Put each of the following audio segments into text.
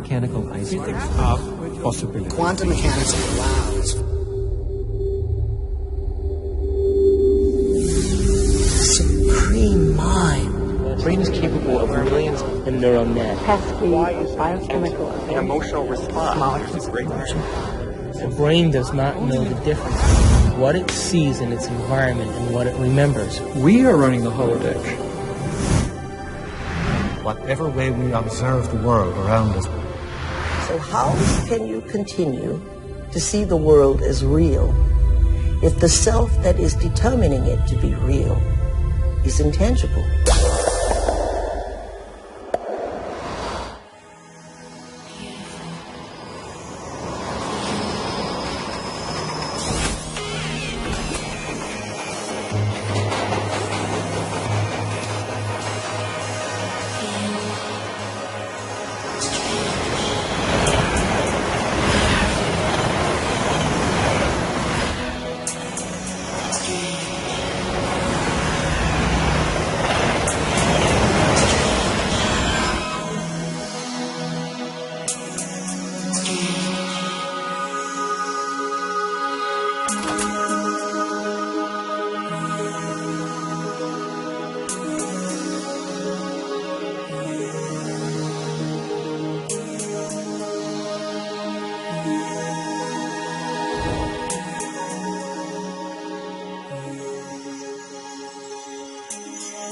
mechanical iceberg. Physics of possibility. Quantum mechanics allows supreme mind. The brain is capable of millions of neural nets. Biochemical An emotional response. The brain does not know the difference between what it sees in its environment and what it remembers. We are running the holodeck. Whatever way we observe the world around us. So how can you continue to see the world as real if the self that is determining it to be real is intangible?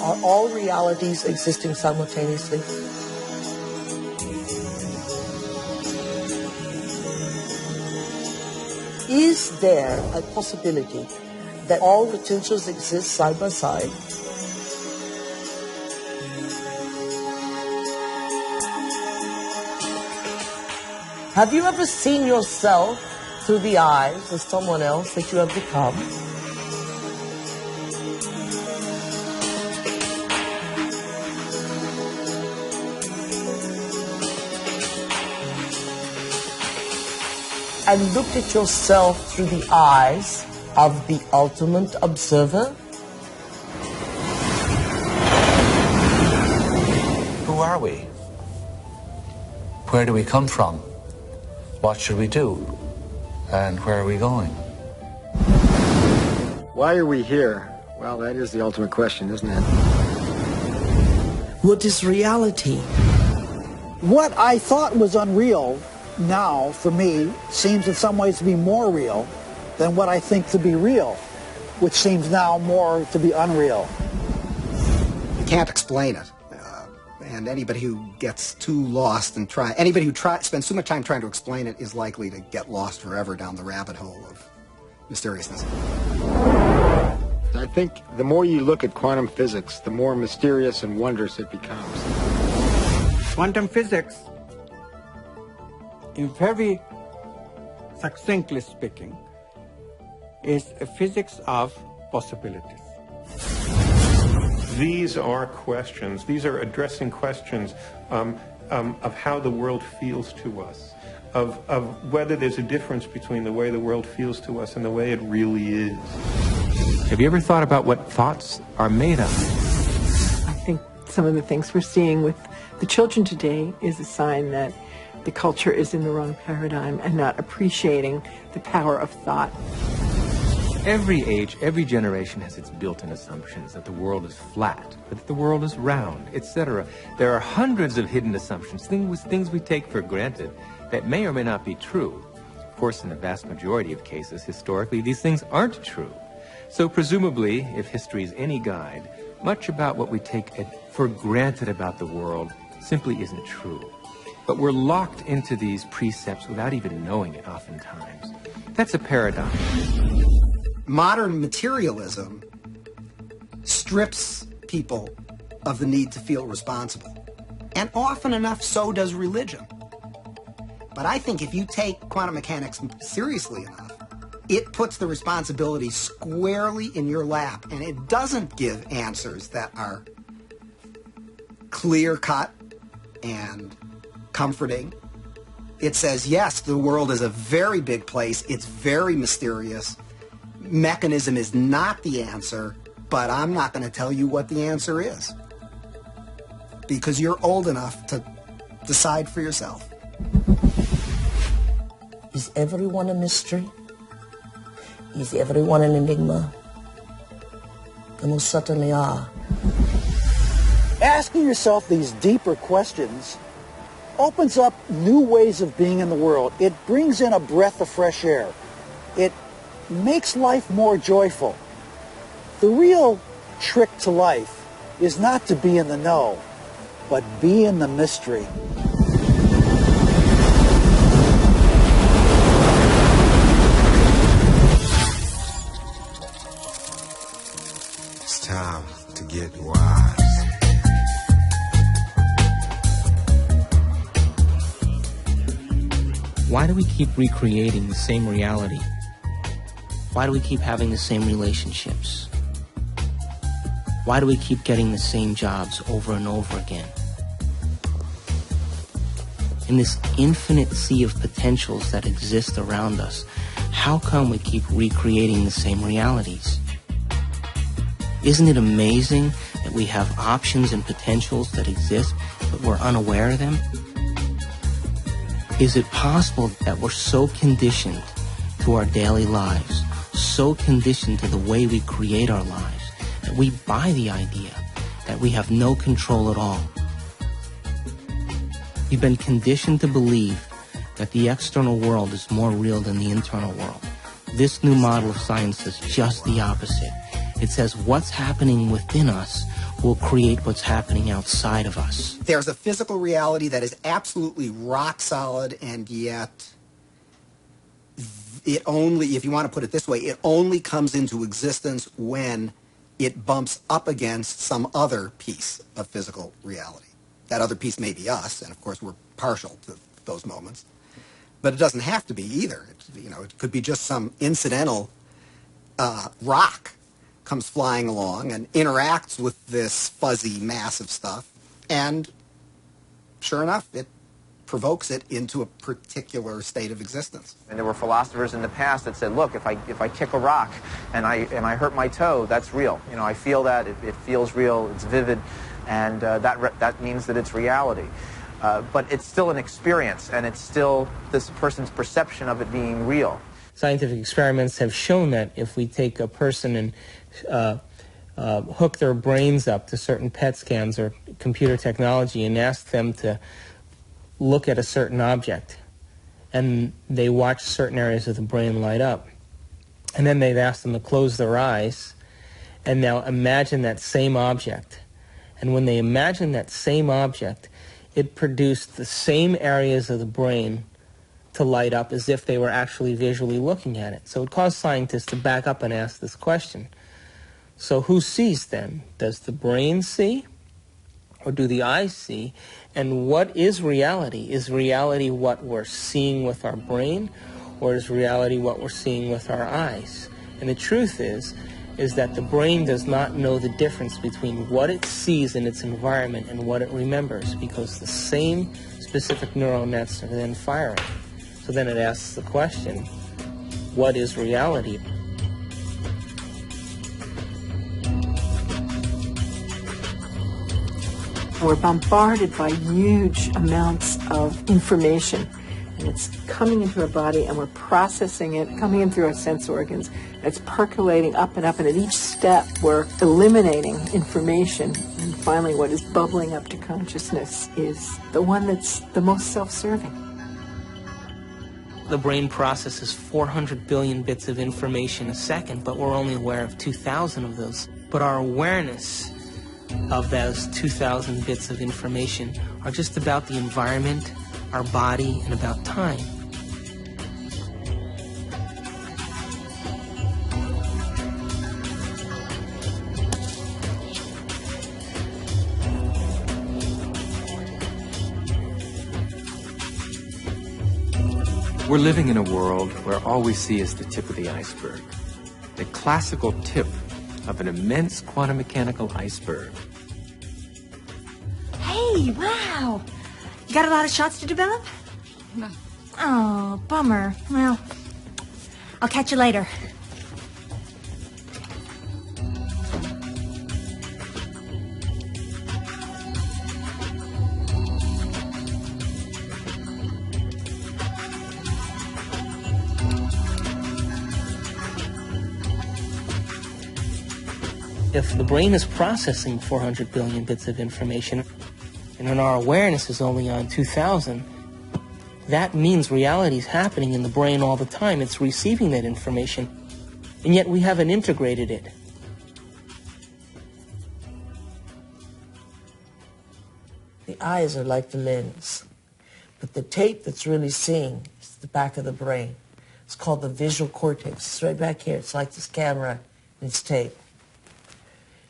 Are all realities existing simultaneously? Is there a possibility that all potentials exist side by side? Have you ever seen yourself through the eyes of someone else that you have become? And looked at yourself through the eyes of the ultimate observer? Who are we? Where do we come from? What should we do? And where are we going? Why are we here? Well, that is the ultimate question, isn't it? What is reality? What I thought was unreal now, for me, seems in some ways to be more real than what I think to be real, which seems now more to be unreal. You can't explain it. And anybody who gets too lost and anybody who spends too much time trying to explain it is likely to get lost forever down the rabbit hole of mysteriousness. I think the more you look at quantum physics, the more mysterious and wondrous it becomes. Quantum physics, in very succinctly speaking, is a physics of possibilities. These are questions. These are addressing questions of how the world feels to us, of whether there's a difference between the way the world feels to us and the way it really is. Have you ever thought about what thoughts are made of? I think some of the things we're seeing with the children today is a sign that the culture is in the wrong paradigm and not appreciating the power of thought. Every age, every generation has its built-in assumptions that the world is flat, that the world is round, etc. There are hundreds of hidden assumptions, things we take for granted that may or may not be true. Of course, in the vast majority of cases, historically, these things aren't true. So presumably, if history is any guide, much about what we take for granted about the world simply isn't true. But we're locked into these precepts without even knowing it oftentimes. That's a paradox. Modern materialism strips people of the need to feel responsible. And often enough, so does religion. But I think if you take quantum mechanics seriously enough, it puts the responsibility squarely in your lap, and it doesn't give answers that are clear-cut and comforting. It says, yes, the world is a very big place, it's very mysterious, mechanism is not the answer, but I'm not going to tell you what the answer is, because you're old enough to decide for yourself. Is everyone a mystery? Is everyone an enigma? They most certainly are. Asking yourself these deeper questions opens up new ways of being in the world. It brings in a breath of fresh air. It makes life more joyful. The real trick to life is not to be in the know, but be in the mystery. It's time to get wise. Why do we keep recreating the same reality? Why do we keep having the same relationships? Why do we keep getting the same jobs over and over again? In this infinite sea of potentials that exist around us, how come we keep recreating the same realities? Isn't it amazing that we have options and potentials that exist, but we're unaware of them? Is it possible that we're so conditioned to our daily lives, so conditioned to the way we create our lives, that we buy the idea that we have no control at all? We've been conditioned to believe that the external world is more real than the internal world. This new model of science says just the opposite. It says what's happening within us will create what's happening outside of us. There's a physical reality that is absolutely rock solid, and yet it only, if you want to put it this way, it only comes into existence when it bumps up against some other piece of physical reality. That other piece may be us, and of course we're partial to those moments. But it doesn't have to be either. It could be just some incidental rock comes flying along and interacts with this fuzzy mass of stuff, and sure enough, it provokes it into a particular state of existence. And there were philosophers in the past that said, look, if I kick a rock and I hurt my toe, that's real. I feel that, it feels real, it's vivid, and that means that it's reality. But it's still an experience, and it's still this person's perception of it being real. Scientific experiments have shown that if we take a person and hook their brains up to certain PET scans or computer technology and ask them to look at a certain object, and they watch certain areas of the brain light up, and then they've asked them to close their eyes and now imagine that same object. And when they imagine that same object, it produced the same areas of the brain to light up as if they were actually visually looking at it. So it caused scientists to back up and ask this question. So who sees then? Does the brain see? Or do the eyes see? And what is reality? Is reality what we're seeing with our brain? Or is reality what we're seeing with our eyes? And the truth is that the brain does not know the difference between what it sees in its environment and what it remembers, because the same specific neural nets are then firing. So then it asks the question, what is reality? We're bombarded by huge amounts of information, and it's coming into our body, and we're processing it, coming in through our sense organs. It's percolating up, and at each step we're eliminating information, and finally what is bubbling up to consciousness is the one that's the most self-serving. The brain processes 400 billion bits of information a second, but we're only aware of 2,000 of those. But our awareness of those 2,000 bits of information are just about the environment, our body, and about time. We're living in a world where all we see is the tip of the iceberg. The classical tip of an immense quantum mechanical iceberg. Hey, wow! You got a lot of shots to develop? No. Oh, bummer. Well, I'll catch you later. If the brain is processing 400 billion bits of information, and then our awareness is only on 2,000, that means reality is happening in the brain all the time. It's receiving that information, and yet we haven't integrated it. The eyes are like the lens, but the tape that's really seeing is the back of the brain. It's called the visual cortex. It's right back here. It's like this camera and it's tape.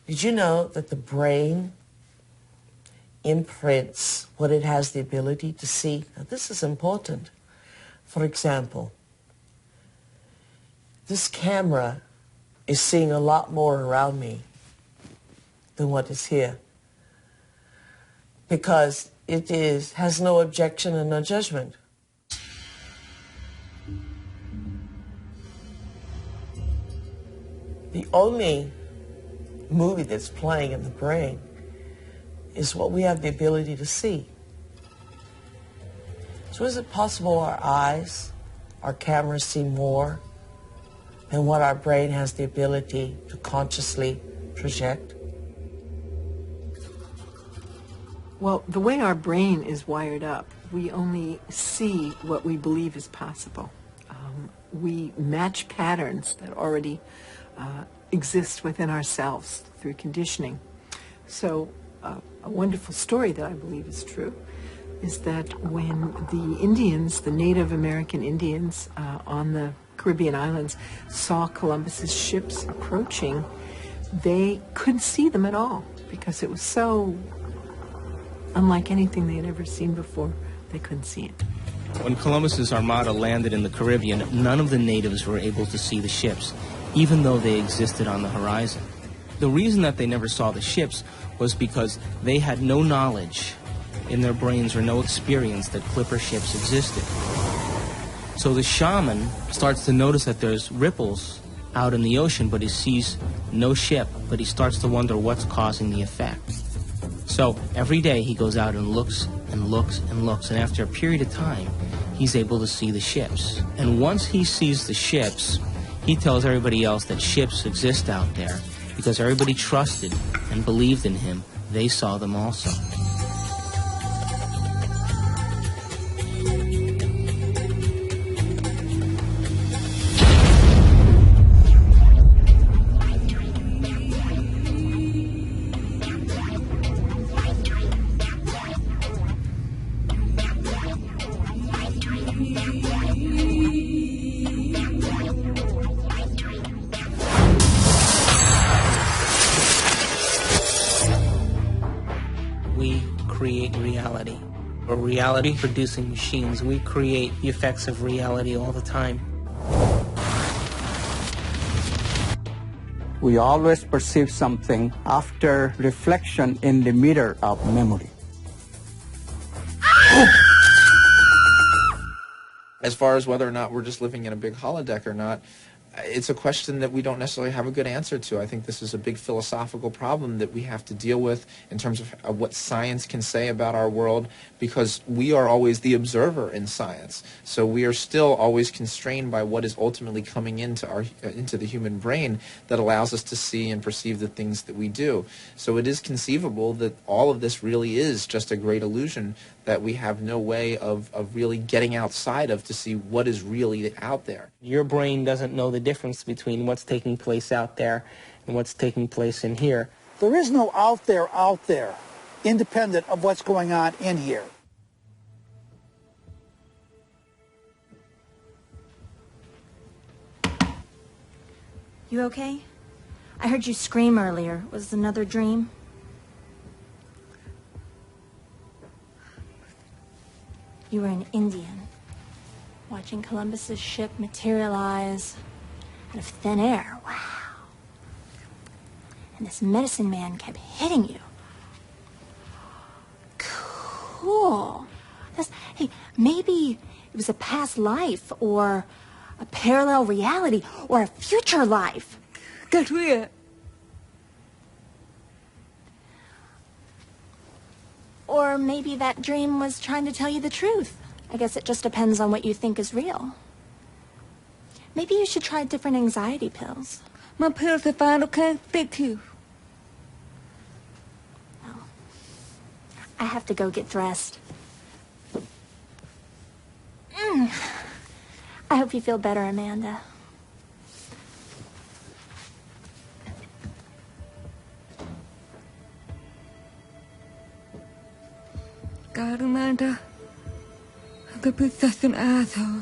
Did you know that the brain imprints what it has the ability to see? Now, this is important. For example, this camera is seeing a lot more around me than what is here, because it has no objection and no judgment. The only movie that's playing in the brain is what we have the ability to see. So is it possible our eyes, our cameras see more than what our brain has the ability to consciously project? Well, the way our brain is wired up, we only see what we believe is possible. We match patterns that already exist within ourselves through conditioning. So a wonderful story that I believe is true is that when the Indians, the Native American Indians on the Caribbean islands, saw Columbus's ships approaching, they couldn't see them at all because it was so unlike anything they had ever seen before. They couldn't see it. When Columbus's armada landed in the Caribbean, none of the natives were able to see the ships, even though they existed on the horizon. The reason that they never saw the ships was because they had no knowledge in their brains or no experience that clipper ships existed. So the shaman starts to notice that there's ripples out in the ocean, but he sees no ship, but he starts to wonder what's causing the effect. So every day he goes out and looks and looks and looks, and after a period of time, he's able to see the ships. And once he sees the ships, he tells everybody else that ships exist out there because everybody trusted and believed in him. They saw them also. Reality-producing machines. We create the effects of reality all the time. We always perceive something after reflection in the mirror of memory. As far as whether or not we're just living in a big holodeck or not, it's a question that we don't necessarily have a good answer to. I think this is a big philosophical problem that we have to deal with in terms of what science can say about our world, because we are always the observer in science. So we are still always constrained by what is ultimately coming into the human brain that allows us to see and perceive the things that we do. So it is conceivable that all of this really is just a great illusion that we have no way of really getting outside of to see what is really out there. Your brain doesn't know the difference between what's taking place out there and what's taking place in here. There is no out there, independent of what's going on in here. You okay? I heard you scream earlier. Was it another dream? You were an Indian, watching Columbus's ship materialize out of thin air. Wow. And this medicine man kept hitting you. Cool. Hey, maybe it was a past life or a parallel reality or a future life. Get weird. Or maybe that dream was trying to tell you the truth. I guess it just depends on what you think is real. Maybe you should try different anxiety pills. My pills are fine, okay? Thank you. I have to go get dressed. I hope you feel better, Amanda. God, Amanda, du bist such an asshole.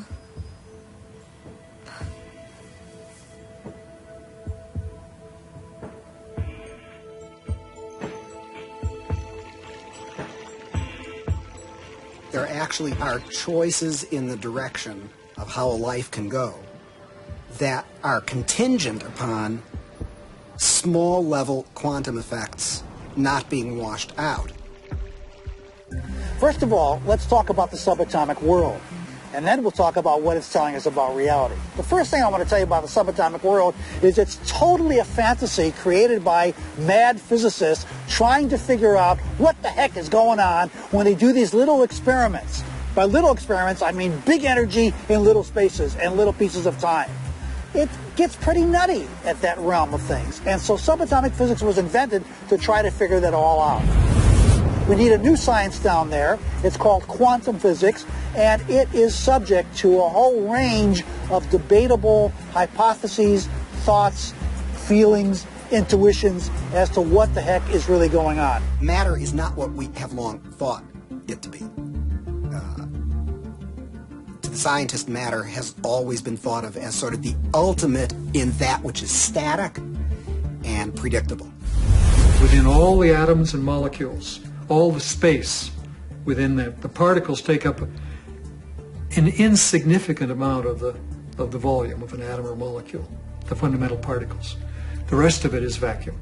There actually are choices in the direction of how a life can go that are contingent upon small-level quantum effects not being washed out. First of all, let's talk about the subatomic world, and then we'll talk about what it's telling us about reality. The first thing I want to tell you about the subatomic world is it's totally a fantasy created by mad physicists trying to figure out what the heck is going on when they do these little experiments. By little experiments, I mean big energy in little spaces and little pieces of time. It gets pretty nutty at that realm of things, and so subatomic physics was invented to try to figure that all out. We need a new science down there. It's called quantum physics, and it is subject to a whole range of debatable hypotheses, thoughts, feelings, intuitions as to what the heck is really going on. Matter is not what we have long thought it to be. To the scientist, matter has always been thought of as sort of the ultimate in that which is static and predictable. Within all the atoms and molecules, all the space within the particles take up an insignificant amount of the volume of an atom or molecule, the fundamental particles. The rest of it is vacuum.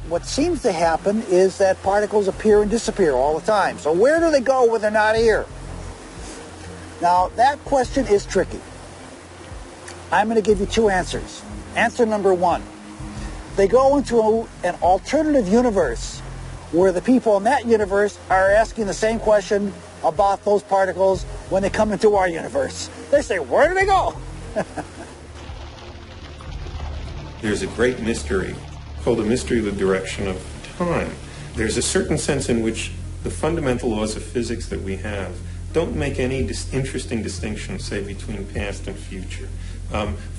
What seems to happen is that particles appear and disappear all the time. So where do they go when they're not here? Now, that question is tricky. I'm going to give you two answers. Answer number one, they go into an alternative universe where the people in that universe are asking the same question about those particles when they come into our universe. They say, where do they go? There's a great mystery called the mystery of the direction of time. There's a certain sense in which the fundamental laws of physics that we have don't make any interesting distinction, say, between past and future.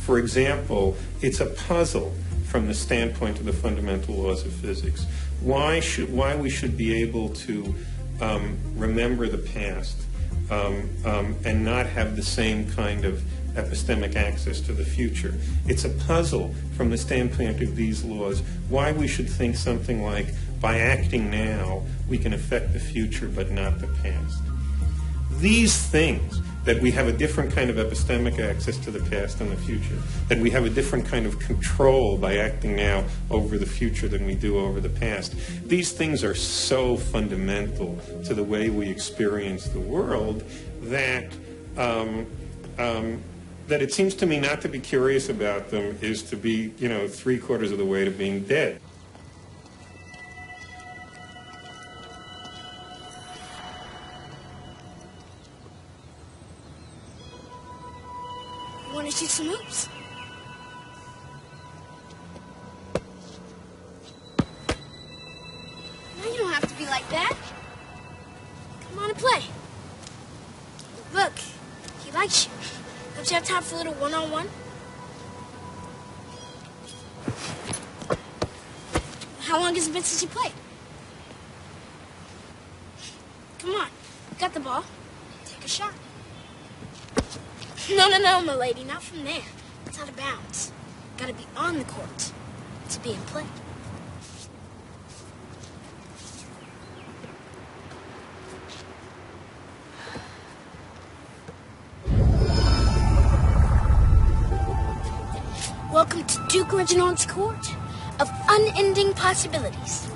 For example, it's a puzzle from the standpoint of the fundamental laws of physics. Why we should be able to remember the past and not have the same kind of epistemic access to the future. It's a puzzle from the standpoint of these laws why we should think something like, by acting now, we can affect the future but not the past. These things, that we have a different kind of epistemic access to the past and the future, that we have a different kind of control by acting now over the future than we do over the past. These things are so fundamental to the way we experience the world that that it seems to me not to be curious about them is to be, 3/4 of the way to being dead. Want to shoot some hoops? No, you don't have to be like that. Come on and play. Look, he likes you. Don't you have time for a little one-on-one? How long has it been since you played? Come on, you got the ball. Take a shot. No, my lady, not from there. It's out of bounds. Gotta be on the court to be in play. Welcome to Duke Reginald's court of unending possibilities.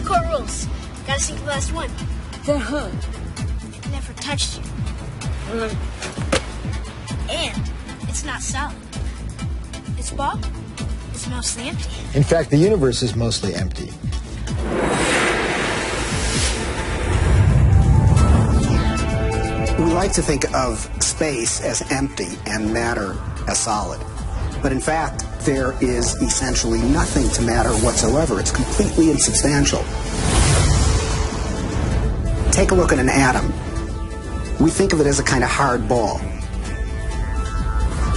Court rules. Gotta sink the last one. They're hurt. touched you. And it's not solid. This ball is mostly empty. In fact, the universe is mostly empty. We like to think of space as empty and matter as solid. But in fact, there is essentially nothing to matter whatsoever. It's completely insubstantial. Take a look at an atom. We think of it as a kind of hard ball.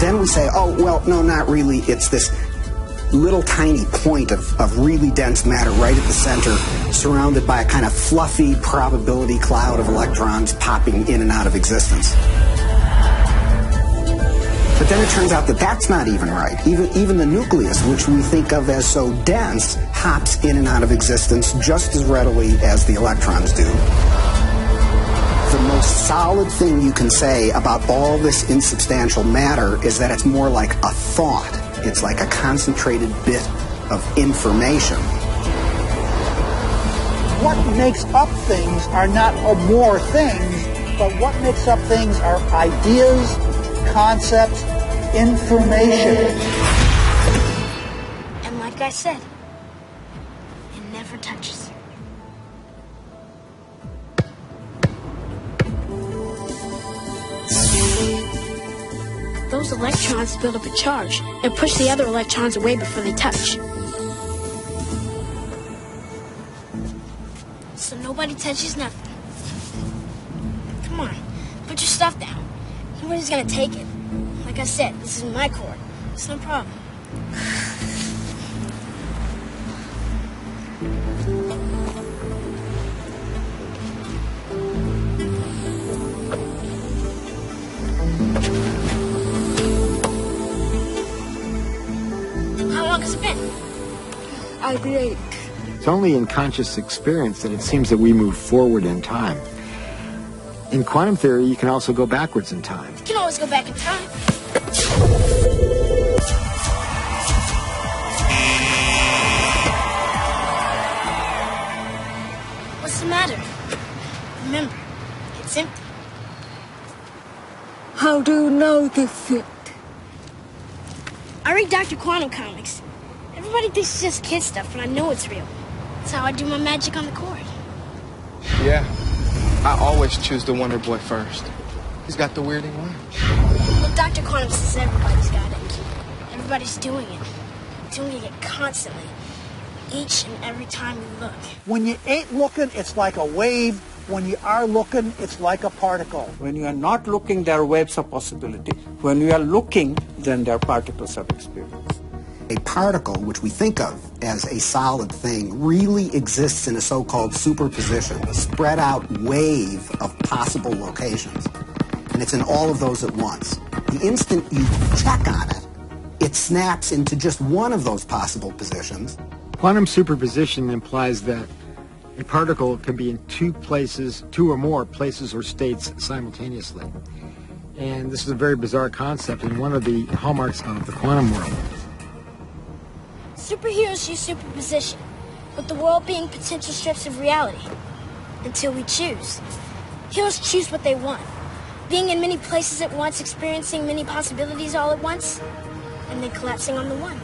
Then we say, oh, well, no, not really. It's this little tiny point of really dense matter right at the center, surrounded by a kind of fluffy probability cloud of electrons popping in and out of existence. But then it turns out that that's not even right. Even the nucleus, which we think of as so dense, hops in and out of existence just as readily as the electrons do. The most solid thing you can say about all this insubstantial matter is that it's more like a thought. It's like a concentrated bit of information. What makes up things are not more things, but what makes up things are ideas, concepts, information. And like I said, it never touches. Those electrons build up a charge and push the other electrons away before they touch. So nobody touches nothing. Come on, put your stuff down. Nobody's gonna take it. Like I said, this is my court. It's no problem. How long has it been? I blink. It's only in conscious experience that it seems that we move forward in time. In quantum theory, you can also go backwards in time. You can always go back in time. What's the matter? Remember, it's empty. How do you know this shit? I read Dr. Quantum comics. Everybody thinks it's just kid stuff, but I know it's real. That's how I do my magic on the court. Yeah, I always choose the Wonder Boy first. He's got the weirding way. Well, Dr. Quantum says everybody's got it. Everybody's doing it. Doing it constantly. Each and every time you look. When you ain't looking, it's like a wave. When you are looking, it's like a particle. When you are not looking, there are waves of possibility. When you are looking, then there are particles of experience. A particle, which we think of as a solid thing, really exists in a so-called superposition, a spread out wave of possible locations. And it's in all of those at once. The instant you check on it, it snaps into just one of those possible positions. Quantum superposition implies that a particle can be in two or more places or states simultaneously. And this is a very bizarre concept and one of the hallmarks of the quantum world. Superheroes use superposition, with the world being potential strips of reality. Until we choose. Heroes choose what they want. Being in many places at once, experiencing many possibilities all at once, and then collapsing on the one.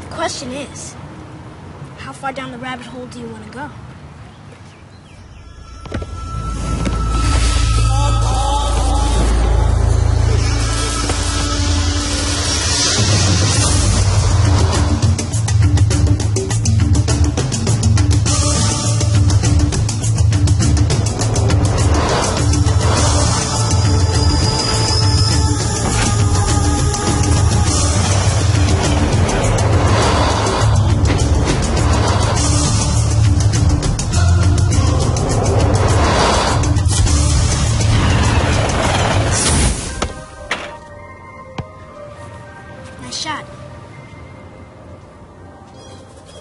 The question is, how far down the rabbit hole do you want to go?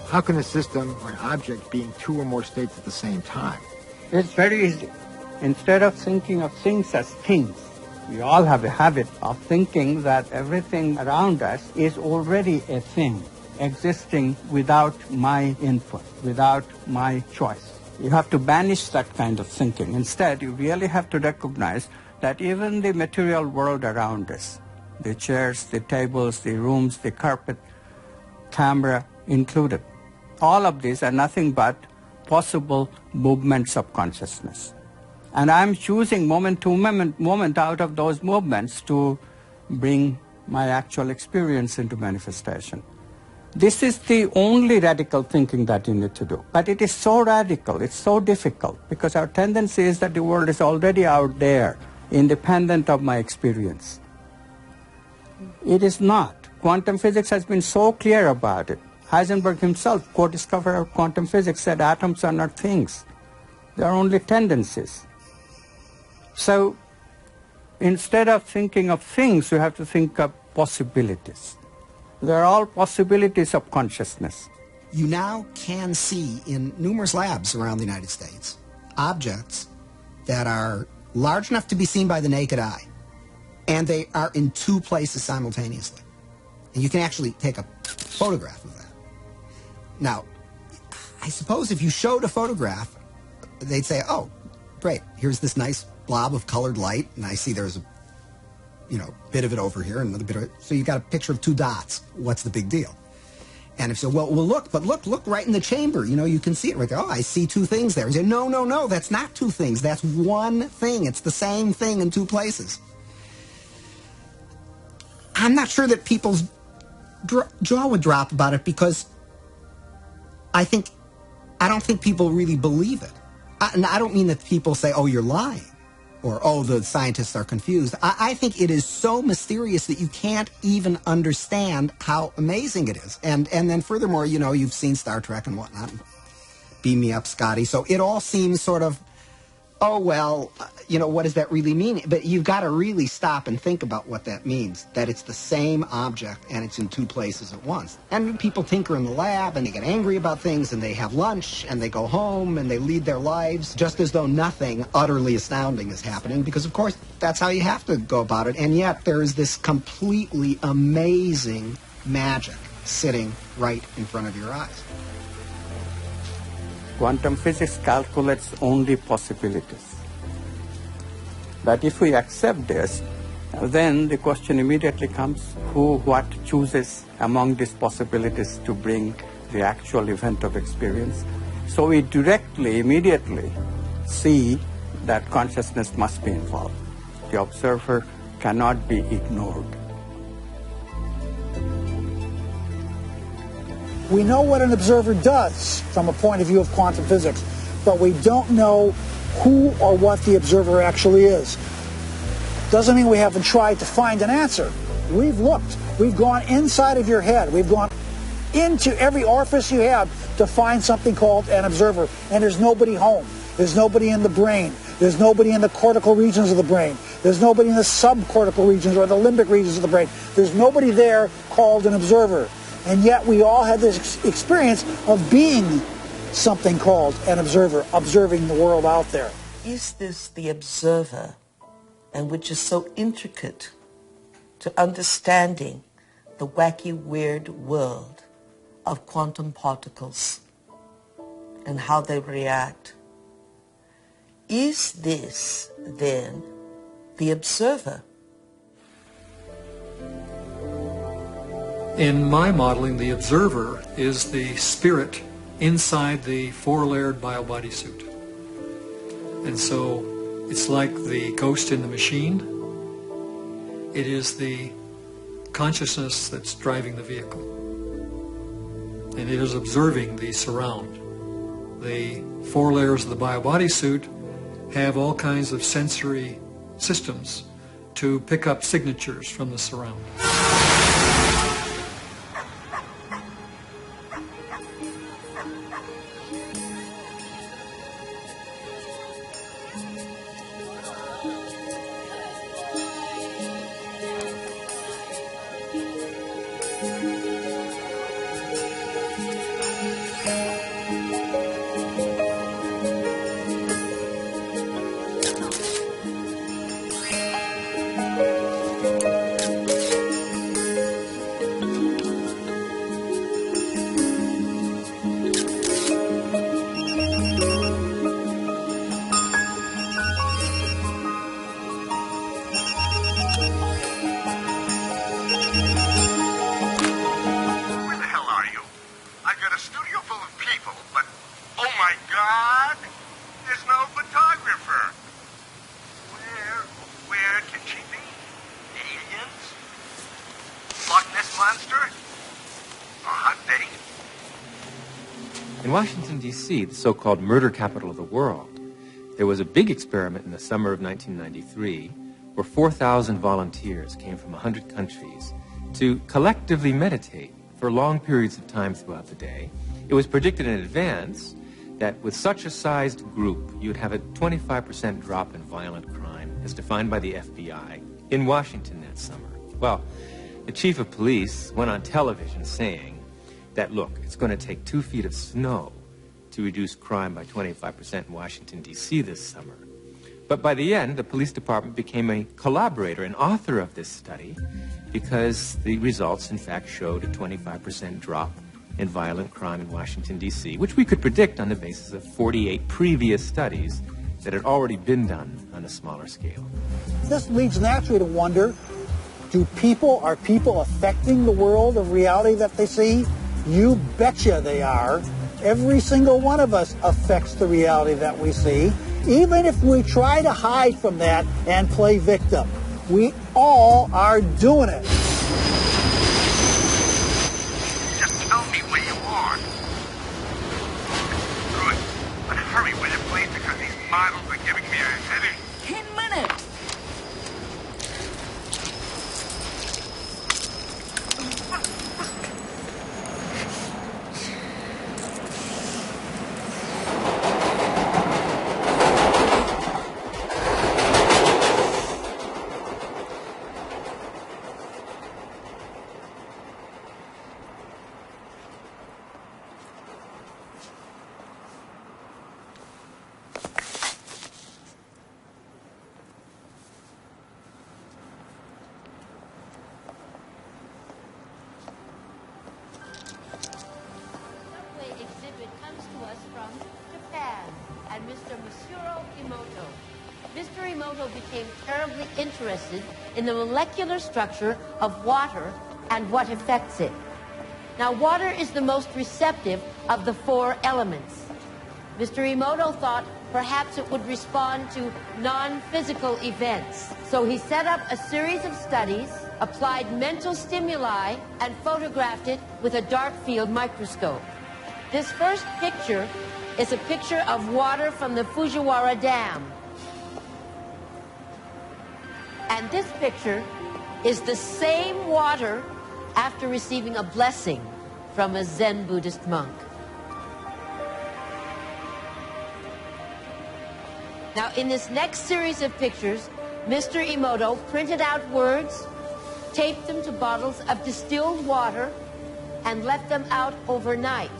How can a system or an object be in two or more states at the same time? It's very easy. Instead of thinking of things as things, we all have a habit of thinking that everything around us is already a thing, existing without my input, without my choice. You have to banish that kind of thinking. Instead, you really have to recognize that even the material world around us, the chairs, the tables, the rooms, the carpet, camera included, all of these are nothing but possible movements of consciousness. And I'm choosing moment to moment out of those movements to bring my actual experience into manifestation. This is the only radical thinking that you need to do. But it is so radical, it's so difficult, because our tendency is that the world is already out there, independent of my experience. It is not. Quantum physics has been so clear about it. Heisenberg himself, co-discoverer of quantum physics, said atoms are not things. They are only tendencies. So instead of thinking of things, you have to think of possibilities. They're all possibilities of consciousness. You now can see in numerous labs around the United States objects that are large enough to be seen by the naked eye, and they are in two places simultaneously. And you can actually take a photograph of that. Now, I suppose if you showed a photograph, they'd say, oh, great, here's this nice blob of colored light, and I see there's a bit of it over here, and another bit of it. So you got a picture of two dots. What's the big deal? And if so, well, look right in the chamber. You can see it right there. Oh, I see two things there. And say, no, that's not two things. That's one thing. It's the same thing in two places. I'm not sure that people's jaw would drop about it, because I don't think people really believe it. And I don't mean that people say, oh, you're lying, or, oh, the scientists are confused. I think it is so mysterious that you can't even understand how amazing it is. And then furthermore, you've seen Star Trek and whatnot. Beam me up, Scotty. So it all seems sort of, oh, well, what does that really mean? But you've got to really stop and think about what that means, that it's the same object and it's in two places at once. And people tinker in the lab, and they get angry about things, and they have lunch, and they go home, and they lead their lives just as though nothing utterly astounding is happening, because, of course, that's how you have to go about it. And yet there is this completely amazing magic sitting right in front of your eyes. Quantum physics calculates only possibilities. But if we accept this, then the question immediately comes, what chooses among these possibilities to bring the actual event of experience? So we immediately see that consciousness must be involved. The observer cannot be ignored. We know what an observer does from a point of view of quantum physics, but we don't know who or what the observer actually is. Doesn't mean we haven't tried to find an answer. We've looked. We've gone inside of your head. We've gone into every orifice you have to find something called an observer, and there's nobody home. There's nobody in the brain. There's nobody in the cortical regions of the brain. There's nobody in the subcortical regions or the limbic regions of the brain. There's nobody there called an observer. And yet we all had this experience of being something called an observer, observing the world out there. Is this the observer, and which is so intricate to understanding the wacky, weird world of quantum particles and how they react? Is this, then, the observer? In my modeling, the observer is the spirit inside the four-layered bio-body suit. And so it's like the ghost in the machine. It is the consciousness that's driving the vehicle. And it is observing the surround. The four layers of the bio-body suit have all kinds of sensory systems to pick up signatures from the surround. Washington, D.C., the so-called murder capital of the world, there was a big experiment in the summer of 1993 where 4,000 volunteers came from 100 countries to collectively meditate for long periods of time throughout the day. It was predicted in advance that with such a sized group, you'd have a 25% drop in violent crime, as defined by the FBI, in Washington that summer. Well, the chief of police went on television saying that, look, it's going to take 2 feet of snow to reduce crime by 25% in Washington, D.C. this summer. But by the end, the police department became a collaborator and author of this study because the results, in fact, showed a 25% drop in violent crime in Washington, D.C., which we could predict on the basis of 48 previous studies that had already been done on a smaller scale. This leads naturally to wonder, are people affecting the world of reality that they see? You betcha they are. Every single one of us affects the reality that we see, even if we try to hide from that and play victim. We all are doing it. Just tell me where you are. Good. But hurry with it, please, because these models are giving me a headache. 10 minutes. In the molecular structure of water and what affects it. Now, water is the most receptive of the 4 elements. Mr. Emoto thought perhaps it would respond to non-physical events. So he set up a series of studies, applied mental stimuli, and photographed it with a dark field microscope. This first picture is a picture of water from the Fujiwara Dam. And this picture is the same water after receiving a blessing from a Zen Buddhist monk. Now, in this next series of pictures, Mr. Emoto printed out words, taped them to bottles of distilled water, and let them out overnight.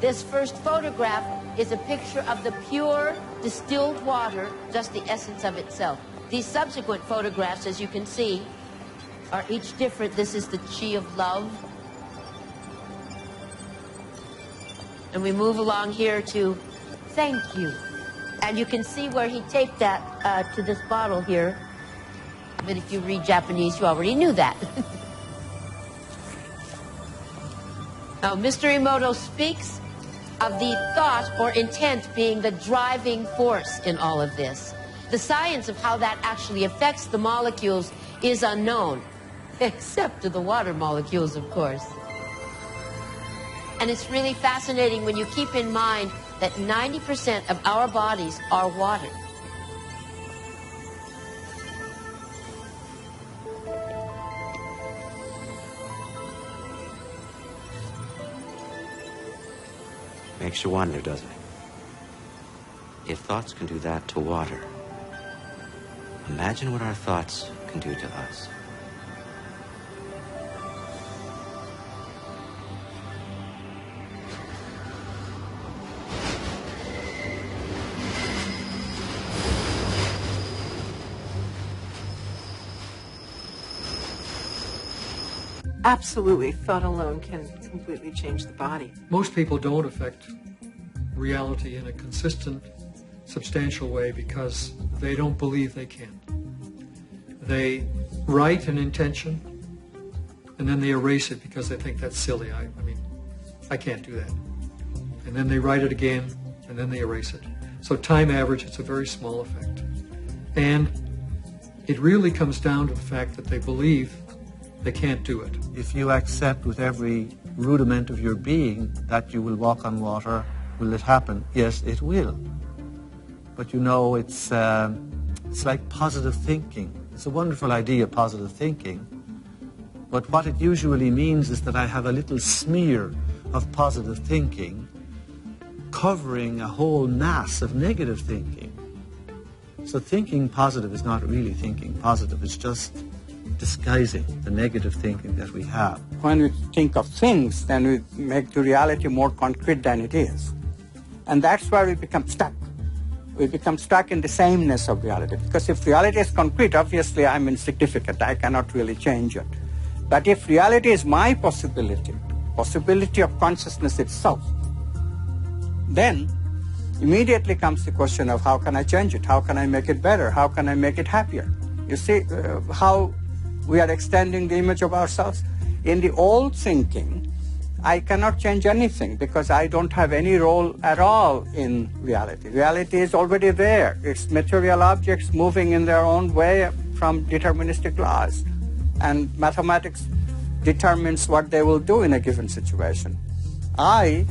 This first photograph is a picture of the pure distilled water, just the essence of itself. These subsequent photographs, as you can see, are each different. This is the chi of love. And we move along here to thank you. And you can see where he taped that to this bottle here. But if you read Japanese, you already knew that. Now, Mr. Emoto speaks of the thought or intent being the driving force in all of this. The science of how that actually affects the molecules is unknown, except to the water molecules, of course. And it's really fascinating when you keep in mind that 90% of our bodies are water. Makes you wonder, doesn't it? If thoughts can do that to water, imagine what our thoughts can do to us. Absolutely, thought alone can completely change the body. Most people don't affect reality in a consistent, substantial way because they don't believe they can. They write an intention and then they erase it because they think that's silly. I mean, I can't do that. And then they write it again and then they erase it. So time average, it's a very small effect. And it really comes down to the fact that they believe they can't do it. If you accept with every rudiment of your being that you will walk on water Will it happen? Yes, it will. But you know, it's like positive thinking. It's a wonderful idea, positive thinking. But what it usually means is that I have a little smear of positive thinking covering a whole mass of negative thinking. So thinking positive is not really thinking positive. It's just disguising the negative thinking that we have. When we think of things, then we make the reality more concrete than it is. And that's where we become stuck. We become stuck in the sameness of reality. Because if reality is concrete, obviously I'm insignificant. I cannot really change it. But if reality is my possibility of consciousness itself, then immediately comes the question of how can I change it? How can I make it better? How can I make it happier? You see how we are extending the image of ourselves? In the old thinking, I cannot change anything because I don't have any role at all in reality. Reality is already there. It's material objects moving in their own way from deterministic laws. And mathematics determines what they will do in a given situation. I,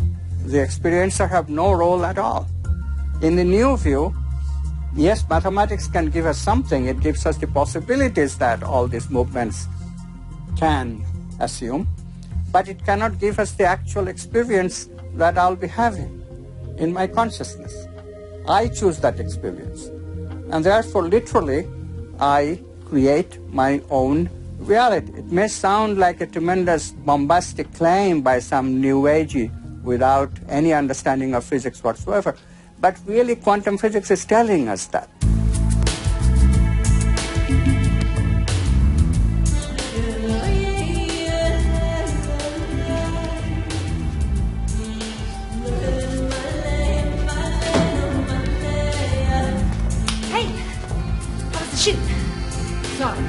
the experiencer, have no role at all. In the new view, yes, mathematics can give us something. It gives us the possibilities that all these movements can assume, but it cannot give us the actual experience that I'll be having in my consciousness. I choose that experience. And therefore, literally, I create my own reality. It may sound like a tremendous bombastic claim by some new agey without any understanding of physics whatsoever, but really quantum physics is telling us that. Hey, how was the shoot? Sorry.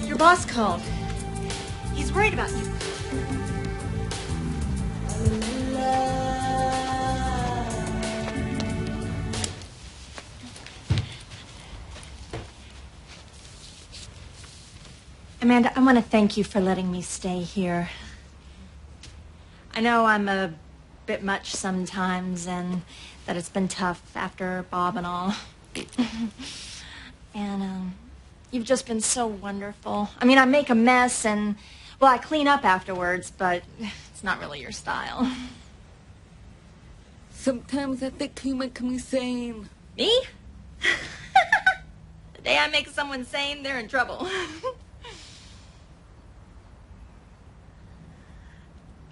Your boss called. He's worried about you. Amanda, I want to thank you for letting me stay here. I know I'm a bit much sometimes and that it's been tough after Bob and all. And you've just been so wonderful. I mean, I make a mess and, well, I clean up afterwards, but it's not really your style. Sometimes I think you make me sane. Me? The day I make someone sane, they're in trouble.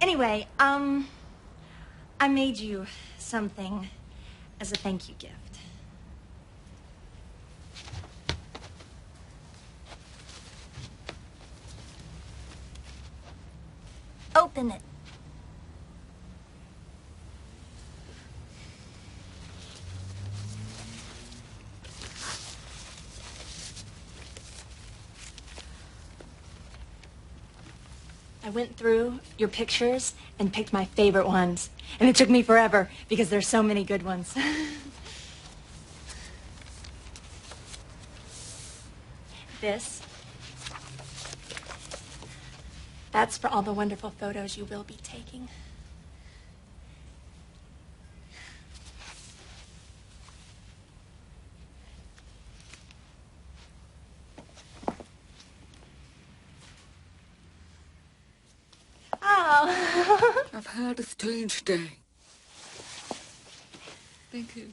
Anyway, I made you something as a thank you gift. Open it. I went through your pictures and picked my favorite ones. And it took me forever because there's so many good ones. This. That's for all the wonderful photos you will be taking. Oh. I've had a strange day. Thank you.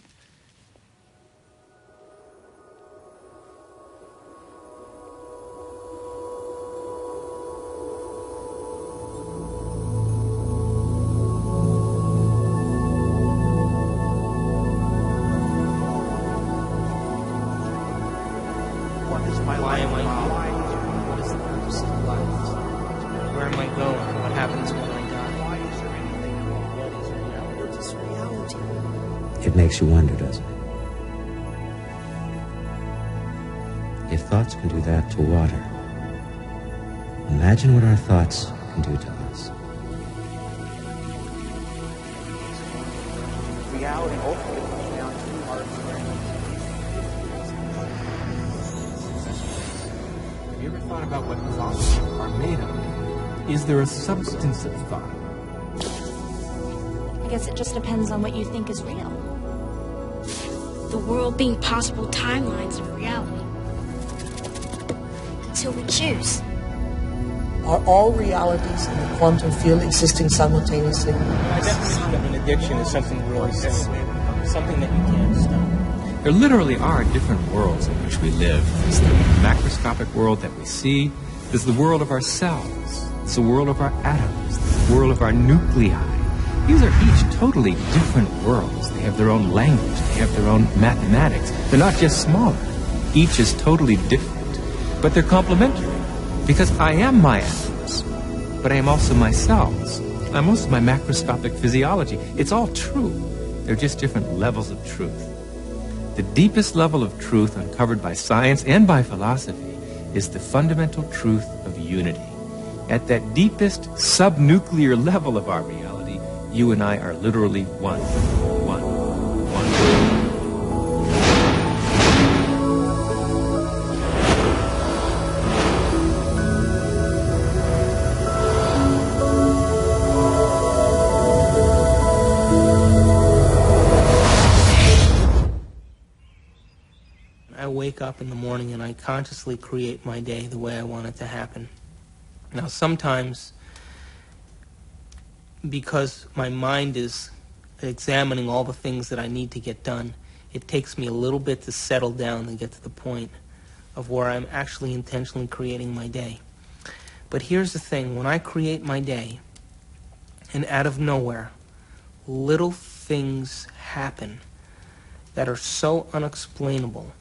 Why am I here? What is the purpose of life? Where am I going? What happens when I die? Why is there anything wrong? What is reality? What is reality? It makes you wonder, doesn't it? If thoughts can do that to water, imagine what our thoughts can do to us. Reality ultimately comes down to our experience. you ever thought about what thoughts are made of? Is there a substance of thought? I guess it just depends on what you think is real. The world being possible timelines of reality. Until we choose. Are all realities in the quantum field existing simultaneously? My definition of an addiction is something really simple, something that you can't stop. There literally are different worlds in which we live. There's the macroscopic world that we see. There's the world of our cells. It's the world of our atoms. The world of our nuclei. These are each totally different worlds. They have their own language. They have their own mathematics. They're not just smaller. Each is totally different. But they're complementary. Because I am my atoms, but I am also my cells. I'm also my macroscopic physiology. It's all true. They're just different levels of truth. The deepest level of truth uncovered by science and by philosophy is the fundamental truth of unity. At that deepest subnuclear level of our reality, you and I are literally one. I wake up in the morning and I consciously create my day the way I want it to happen. Now sometimes, because my mind is examining all the things that I need to get done, it takes me a little bit to settle down and get to the point of where I'm actually intentionally creating my day. But here's the thing, when I create my day, and out of nowhere, little things happen that are so unexplainable,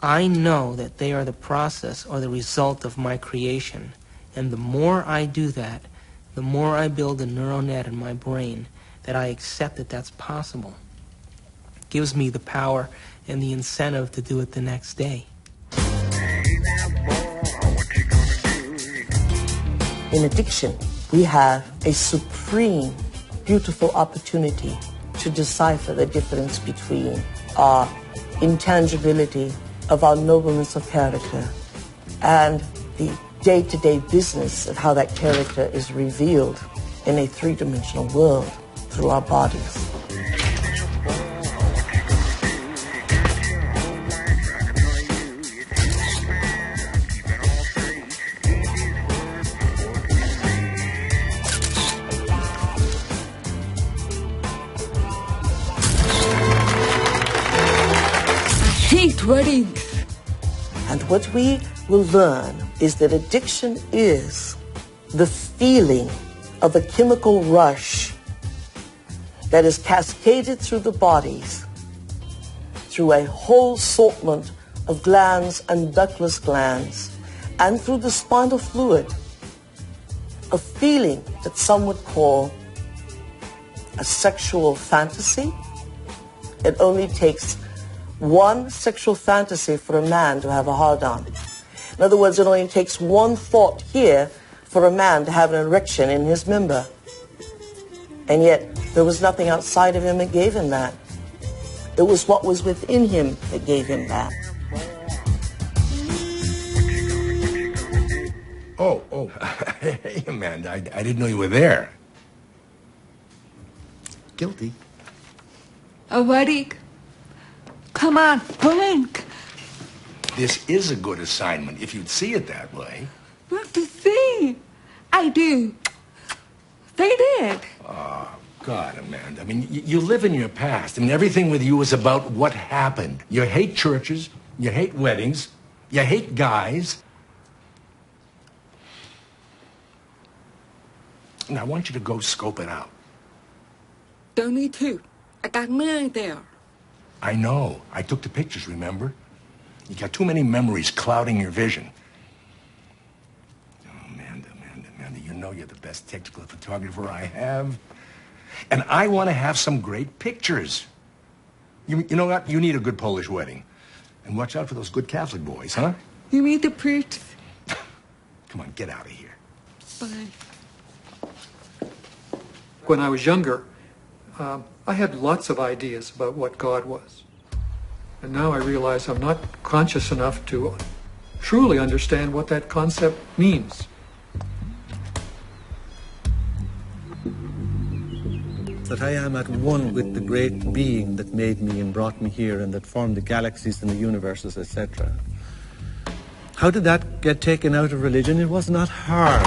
I know that they are the process or the result of my creation. And the more I do that, the more I build a neural net in my brain that I accept that that's possible. It gives me the power and the incentive to do it the next day. In addiction, we have a supreme, beautiful opportunity to decipher the difference between our intangibility of our nobleness of character and the day-to-day business of how that character is revealed in a three-dimensional world through our bodies. Weddings. And what we will learn is that addiction is the feeling of a chemical rush that is cascaded through the bodies through a whole assortment of glands and ductless glands and through the spinal fluid, a feeling that some would call a sexual fantasy. It only takes one sexual fantasy for a man to have a hard-on. In other words, it only takes one thought here for a man to have an erection in his member. And yet, there was nothing outside of him that gave him that. It was what was within him that gave him that. Oh, hey, Amanda, I didn't know you were there. Guilty. A wedding. Come on, blink. This is a good assignment, if you'd see it that way. What to see? I do. They did. Oh, God, Amanda. I mean, you live in your past. I mean, everything with you is about what happened. You hate churches. You hate weddings. You hate guys. And I want you to go scope it out. Don't need to. I got mine there. I know. I took the pictures, remember? You got too many memories clouding your vision. Oh, Amanda, you know you're the best technical photographer I have. And I want to have some great pictures. You know what? You need a good Polish wedding. And watch out for those good Catholic boys, huh? You need the priest. Come on, get out of here. Bye. When I was younger, I had lots of ideas about what God was. And now I realize I'm not conscious enough to truly understand what that concept means. That I am at one with the great being that made me and brought me here and that formed the galaxies and the universes, etc. How did that get taken out of religion? It was not hard.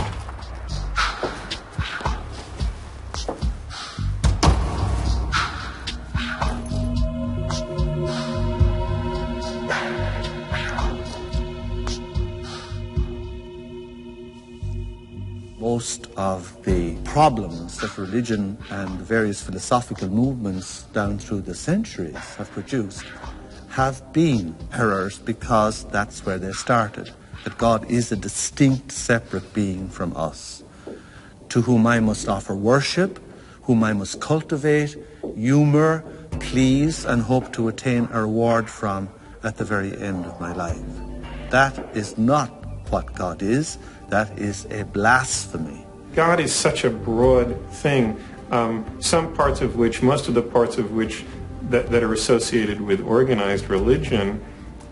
Most of the problems that religion and various philosophical movements down through the centuries have produced have been errors because that's where they started. That God is a distinct, separate being from us, to whom I must offer worship, whom I must cultivate, humor, please, and hope to attain a reward from at the very end of my life. That is not what God is. That is a blasphemy. God is such a broad thing, some parts of which, most of the parts of which that are associated with organized religion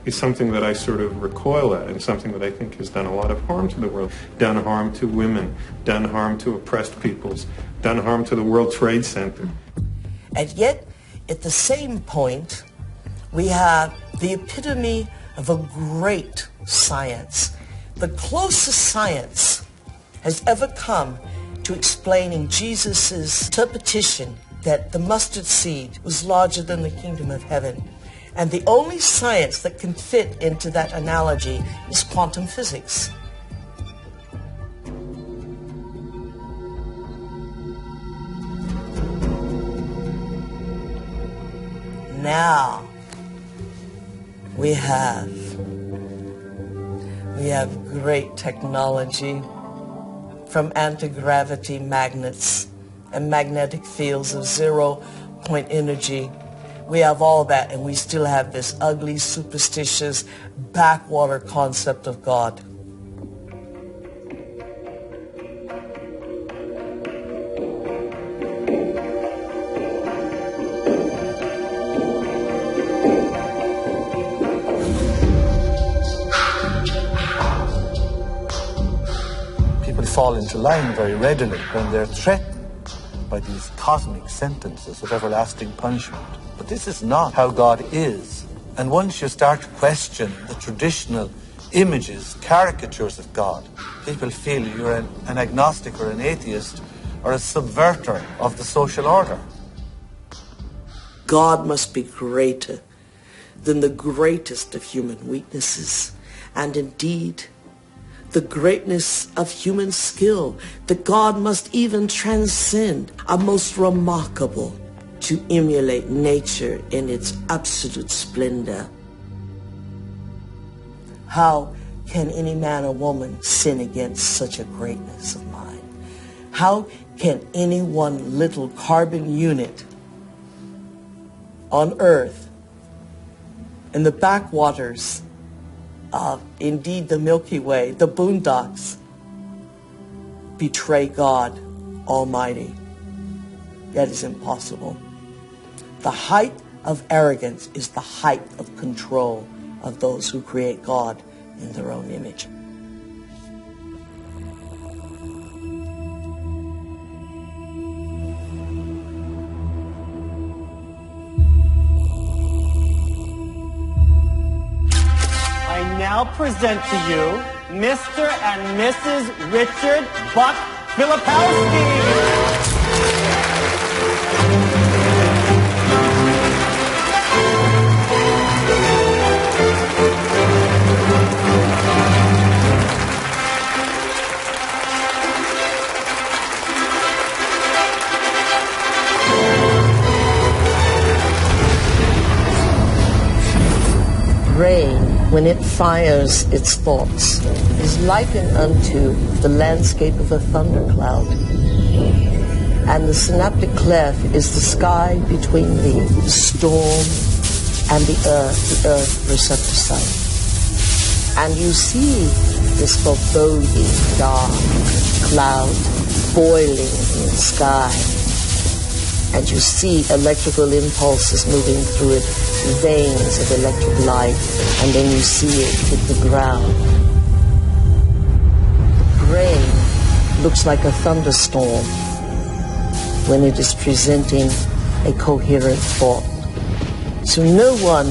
is something that I sort of recoil at and something that I think has done a lot of harm to the world, done harm to women, done harm to oppressed peoples, done harm to the World Trade Center. And yet, at the same point, we have the epitome of a great science. The closest science has ever come to explaining Jesus' interpretation that the mustard seed was larger than the kingdom of heaven. And the only science that can fit into that analogy is quantum physics. Now, we have great technology, from anti-gravity magnets and magnetic fields of zero-point energy. We have all that, and we still have this ugly, superstitious, backwater concept of God. Fall into line very readily when they're threatened by these cosmic sentences of everlasting punishment. But this is not how God is. And once you start to question the traditional images, caricatures of God, people feel you're an agnostic or an atheist or a subverter of the social order. God must be greater than the greatest of human weaknesses, and indeed the greatness of human skill, that God must even transcend, are most remarkable to emulate nature in its absolute splendor. How can any man or woman sin against such a greatness of mind? How can any one little carbon unit on Earth, in the backwaters of, indeed, the Milky Way, the boondocks, betray God Almighty? That is impossible. The height of arrogance is the height of control of those who create God in their own image. I now present to you Mr. and Mrs. Richard Buck Filipowski. Rain, when it fires its thoughts, is likened unto the landscape of a thundercloud. And the synaptic cleft is the sky between the storm and the earth receptor And you see this foreboding dark cloud boiling in the sky. and you see electrical impulses moving through it, veins of electric light, and then you see it hit the ground. The brain looks like a thunderstorm when it is presenting a coherent thought. So no one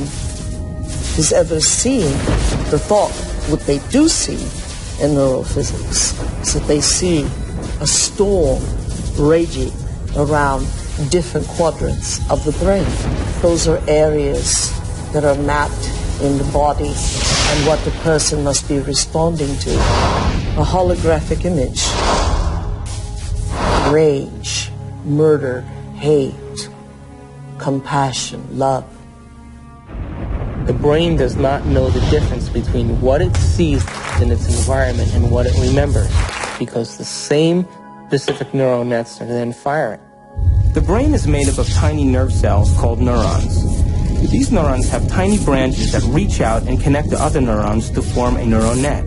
has ever seen the thought. What they do see in neurophysics is that they see a storm raging around different quadrants of the brain. Those are areas that are mapped in the body and what the person must be responding to. A holographic image. Rage, murder, hate, compassion, love. The brain does not know the difference between what it sees in its environment and what it remembers, because the same specific neural nets are then firing. The brain is made up of tiny nerve cells called neurons. These neurons have tiny branches that reach out and connect to other neurons to form a neural net.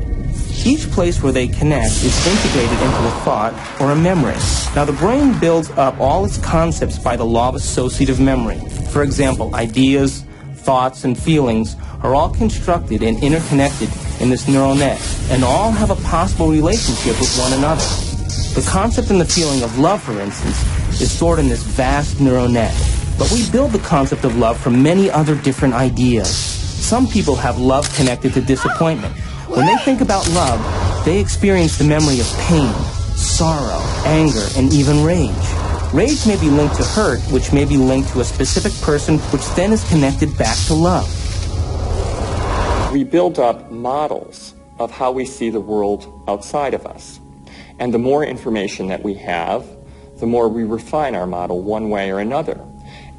Each place where they connect is integrated into a thought or a memory. Now, the brain builds up all its concepts by the law of associative memory. For example, ideas, thoughts, and feelings are all constructed and interconnected in this neural net, and all have a possible relationship with one another. The concept and the feeling of love, for instance, is stored in this vast neural net. But we build the concept of love from many other different ideas. Some people have love connected to disappointment. When they think about love, they experience the memory of pain, sorrow, anger, and even rage. Rage may be linked to hurt, which may be linked to a specific person, which then is connected back to love. We build up models of how we see the world outside of us. And the more information that we have, the more we refine our model one way or another.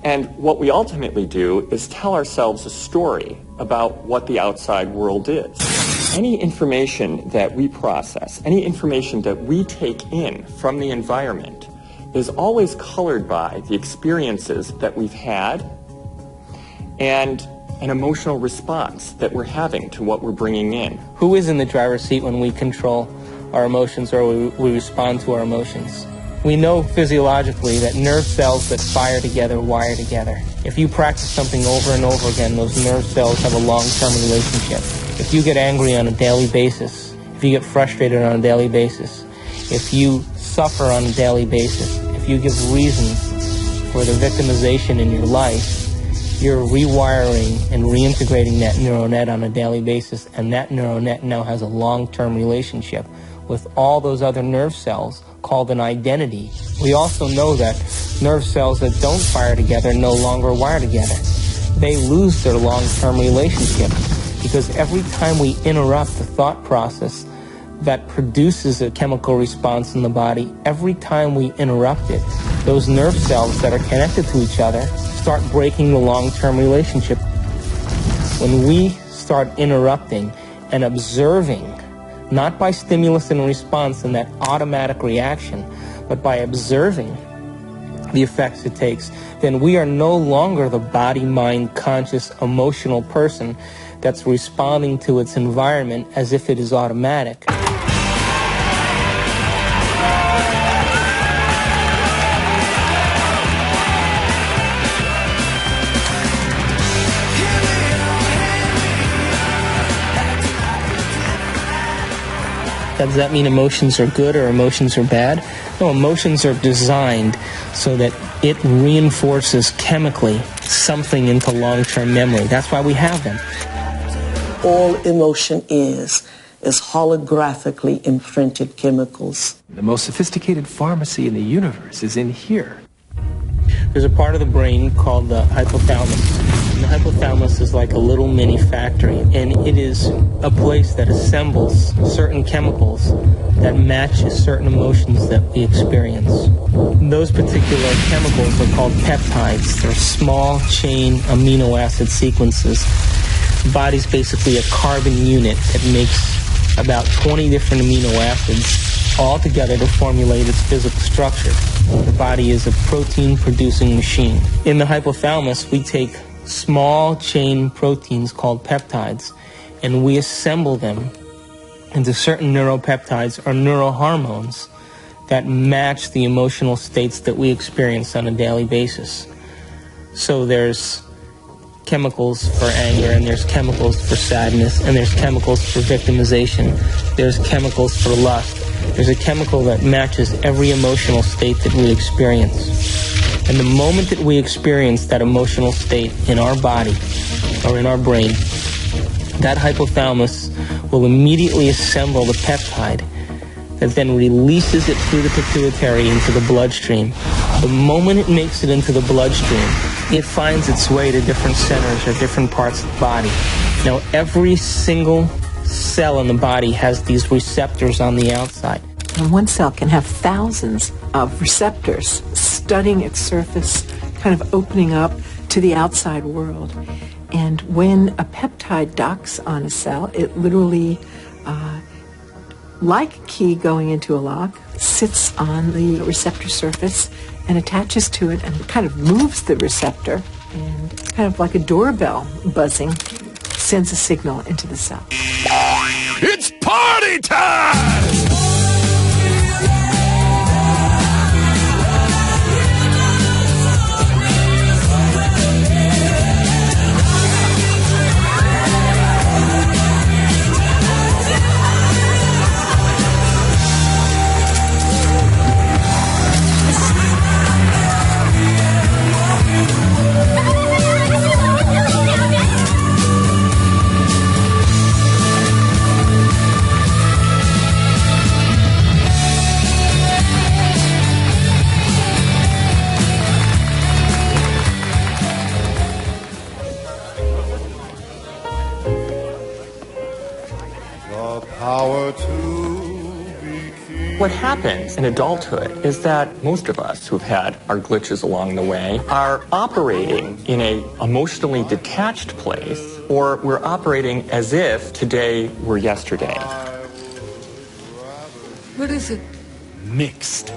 And what we ultimately do is tell ourselves a story about what the outside world is. Any information that we process, any information that we take in from the environment is always colored by the experiences that we've had and an emotional response that we're having to what we're bringing in. Who is in the driver's seat when we control our emotions or we respond to our emotions? We know physiologically that nerve cells that fire together wire together. If you practice something over and over again, those nerve cells have a long-term relationship. If you get angry on a daily basis, if you get frustrated on a daily basis, if you suffer on a daily basis, if you give reasons for the victimization in your life, you're rewiring and reintegrating that neural net on a daily basis, and that neural net now has a long-term relationship with all those other nerve cells called an identity. We also know that nerve cells that don't fire together no longer wire together. They lose their long-term relationship because every time we interrupt the thought process that produces a chemical response in the body, every time we interrupt it, those nerve cells that are connected to each other start breaking the long-term relationship. When we start interrupting and observing, not by stimulus and response and that automatic reaction, but by observing the effects it takes, then we are no longer the body, mind, conscious, emotional person that's responding to its environment as if it is automatic. Does that mean emotions are good or emotions are bad? No, emotions are designed so that it reinforces chemically something into long-term memory. That's why we have them. All emotion is holographically imprinted chemicals. The most sophisticated pharmacy in the universe is in here. There's a part of the brain called the hypothalamus. And the hypothalamus is like a little mini factory, and it is a place that assembles certain chemicals that match certain emotions that we experience. Those particular chemicals are called peptides. They're small chain amino acid sequences. The body's basically a carbon unit that makes about 20 different amino acids all together to formulate its physical structure. The body is a protein-producing machine. In the hypothalamus, we take small chain proteins called peptides, and we assemble them into certain neuropeptides or neurohormones that match the emotional states that we experience on a daily basis. So there's chemicals for anger, and there's chemicals for sadness, and there's chemicals for victimization, there's chemicals for lust. There's a chemical that matches every emotional state that we experience. And the moment that we experience that emotional state in our body or in our brain, that hypothalamus will immediately assemble the peptide that then releases it through the pituitary into the bloodstream. The moment it makes it into the bloodstream, it finds its way to different centers or different parts of the body. Now, every single cell in the body has these receptors on the outside. And one cell can have thousands of receptors studding its surface, kind of opening up to the outside world. And when a peptide docks on a cell, it literally, like a key going into a lock, sits on the receptor surface and attaches to it and kind of moves the receptor, and kind of like a doorbell buzzing, sends a signal into the cell. It's party time! What happens in adulthood is that most of us who've had our glitches along the way are operating in an emotionally detached place, or we're operating as if today were yesterday. What is it? Mixed.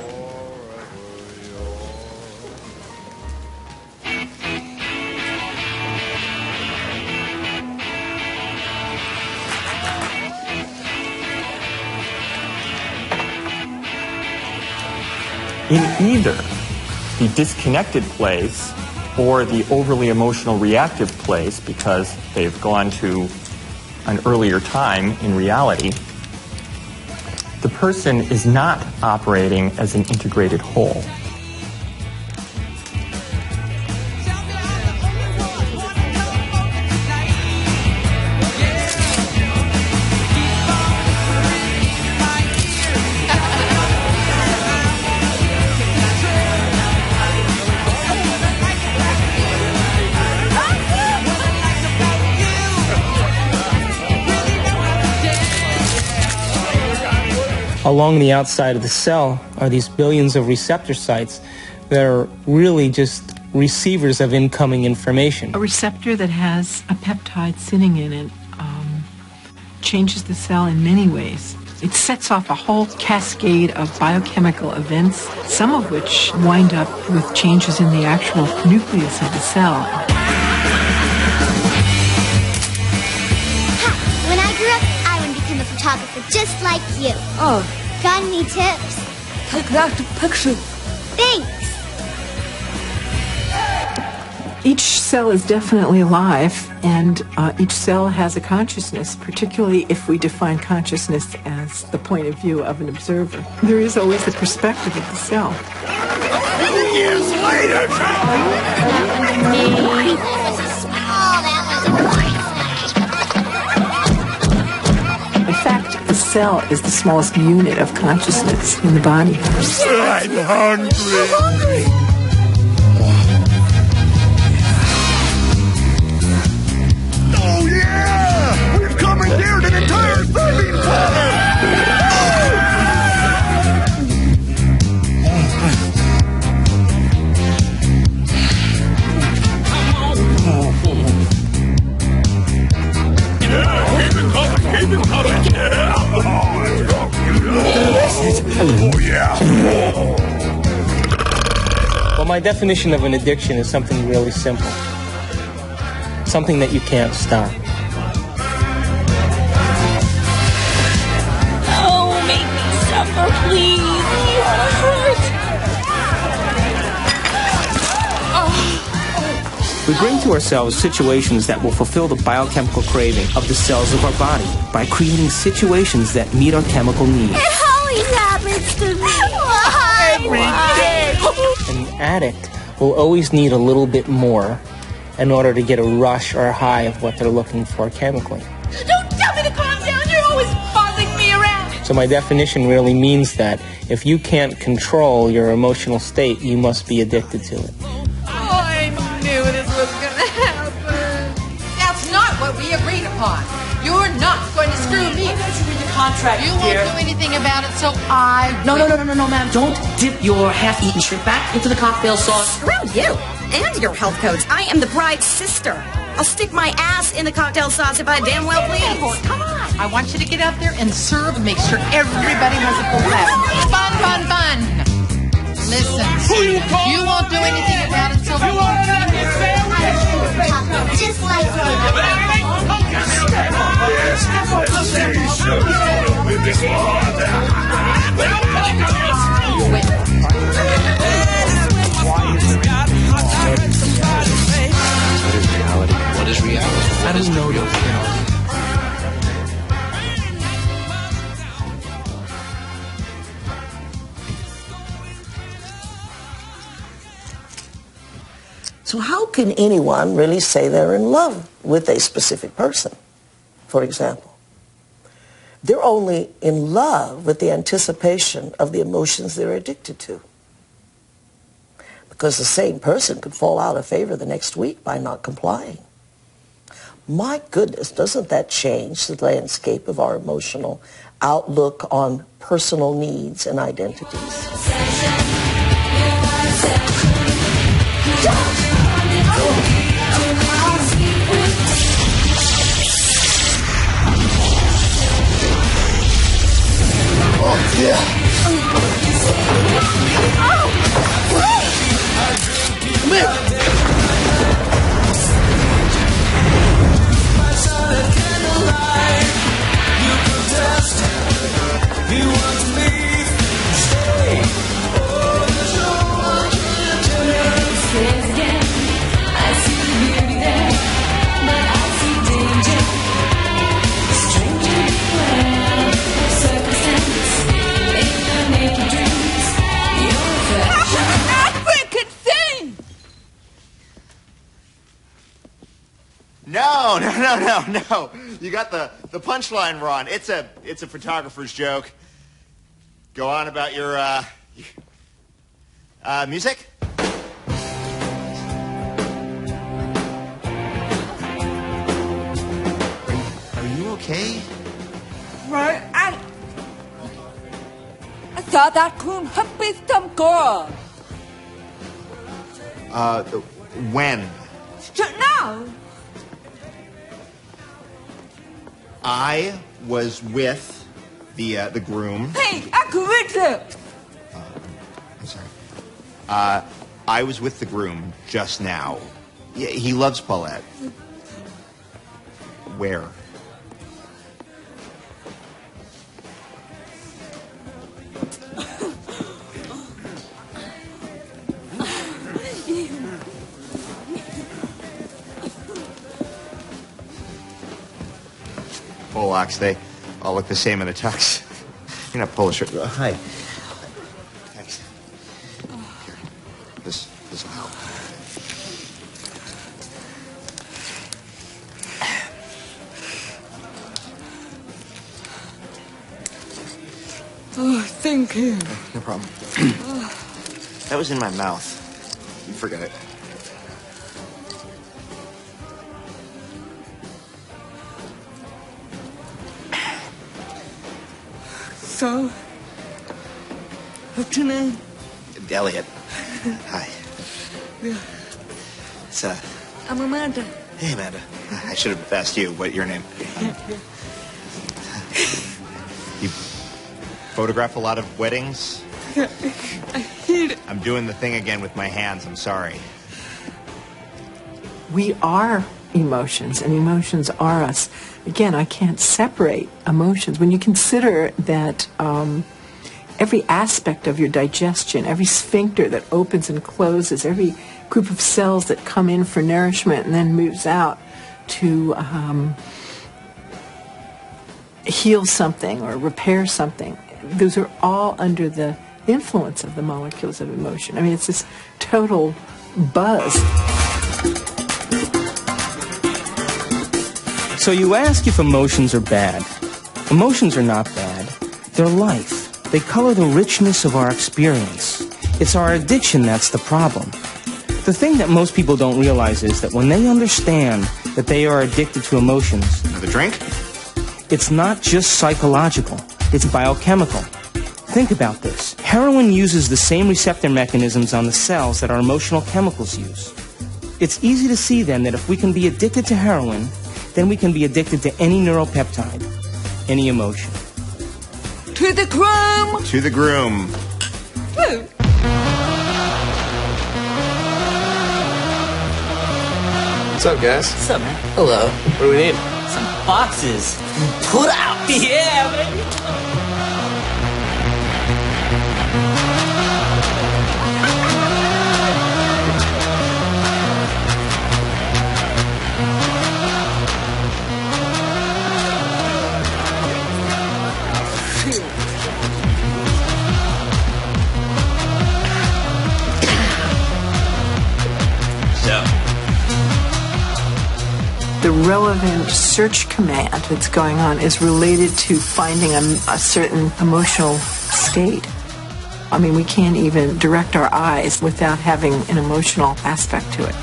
In either the disconnected place or the overly emotional reactive place, because they've gone to an earlier time in reality, the person is not operating as an integrated whole. Along the outside of the cell are these billions of receptor sites that are really just receivers of incoming information. A receptor that has a peptide sitting in it changes the cell in many ways. It sets off a whole cascade of biochemical events, some of which wind up with changes in the actual nucleus of the cell. When I grew up, I would become a photographer just like you. Oh. Got any tips? Take that picture. Thanks. Each cell is definitely alive, and each cell has a consciousness, particularly if we define consciousness as the point of view of an observer. There is always the perspective of the cell. Years later! In fact, the cell is the smallest unit of consciousness in the body. I'm hungry! Oh yeah! We've commandeered an entire serving planet! Keep it coming! Yeah! Oh yeah! Well, my definition of an addiction is something really simple. Something that you can't stop. Oh, make me suffer, please. We bring to ourselves situations that will fulfill the biochemical craving of the cells of our body by creating situations that meet our chemical needs. It always happens to me. Why? Every day. An addict will always need a little bit more in order to get a rush or a high of what they're looking for chemically. Don't tell me to calm down. You're always bossing me around. So my definition really means that if you can't control your emotional state, you must be addicted to it. I knew this was going to happen. That's not what we agreed upon. You're not going to screw me. Read the contract, You dear. won't do anything about it, so I No, will. ma'am. Don't dip your half-eaten shrimp back into the cocktail sauce. Screw you and your health codes. I am the bride's sister. I'll stick my ass in the cocktail sauce if I damn well please. Come on. I want you to get out there and serve and make sure everybody has a full glass. Fun, fun, fun. Listen, you won't do anything about it, so Just like What is reality? I don't know those things. So how can anyone really say they're in love with a specific person, for example? They're only in love with the anticipation of the emotions they're addicted to. Because the same person could fall out of favor the next week by not complying. My goodness, doesn't that change the landscape of our emotional outlook on personal needs and identities? Oh, yeah. Come here. No. You got the punchline wrong. It's a photographer's joke. Go on about your music. Are you okay? Right, I thought that could have been some girl. When? Now. I was with the groom. Hey, I could reach it. I'm sorry. I was with the groom just now. Yeah, he loves Paulette. Where? Polacks, they all look the same in a tux. You're not Polish. Hi. Thanks. Here. This will help. Oh, thank you. No problem. That was in my mouth. You forget it. So, what's your name? Elliot. Hi. Yeah. It's I'm Amanda. Hey, Amanda. I should have asked you what your name. You photograph a lot of weddings? Yeah, I hate it. I'm doing the thing again with my hands. I'm sorry. We are emotions, and emotions are us. Again, I can't separate emotions. When you consider that every aspect of your digestion, every sphincter that opens and closes, every group of cells that come in for nourishment and then moves out to heal something or repair something. Those are all under the influence of the molecules of emotion. I mean, it's this total buzz. So you ask if emotions are bad. Emotions are not bad. They're life. They color the richness of our experience. It's our addiction that's the problem. The thing that most people don't realize is that when they understand that they are addicted to emotions... Another drink? It's not just psychological. It's biochemical. Think about this. Heroin uses the same receptor mechanisms on the cells that our emotional chemicals use. It's easy to see then that if we can be addicted to heroin, then we can be addicted to any neuropeptide, any emotion. To the groom! To the groom. Woo! What's up, guys? What's up, man? Hello. What do we need? Some boxes. Put out! Yeah, baby! The relevant search command that's going on is related to finding a certain emotional state. I mean, we can't even direct our eyes without having an emotional aspect to it.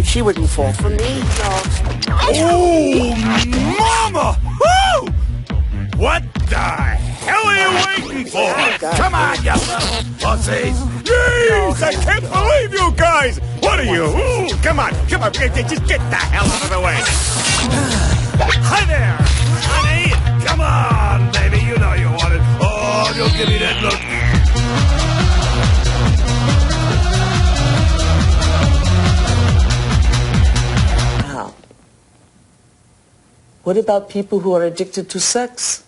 She wouldn't fall for me. Oh, mama! Woo! What the hell are you waiting for? Come on, you little pussies! Jeez, I can't believe you guys! What are you? Ooh, come on, just get the hell out of the way! Hi there, honey! Come on, baby, you know you want it. Oh, don't give me that look. What about people who are addicted to sex?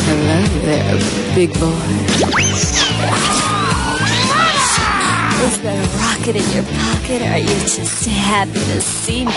Hello there, big boy. Is there a rocket in your pocket, or are you just happy to see me?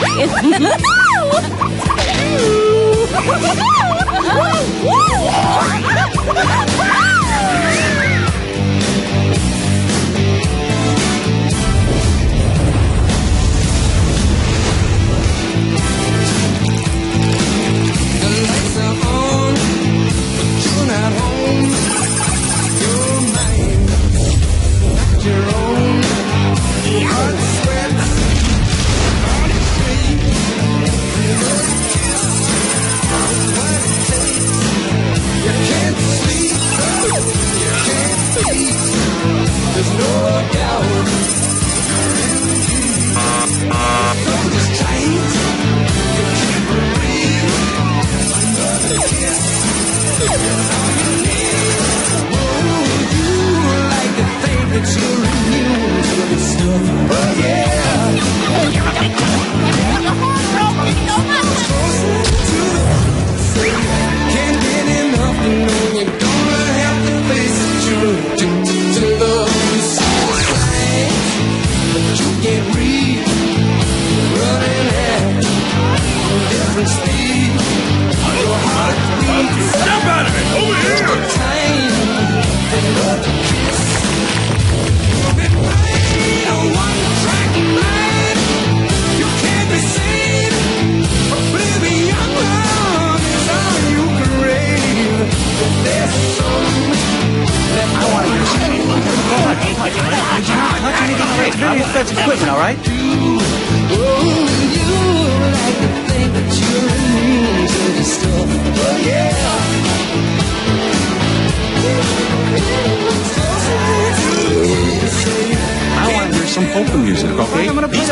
Expensive equipment, all right?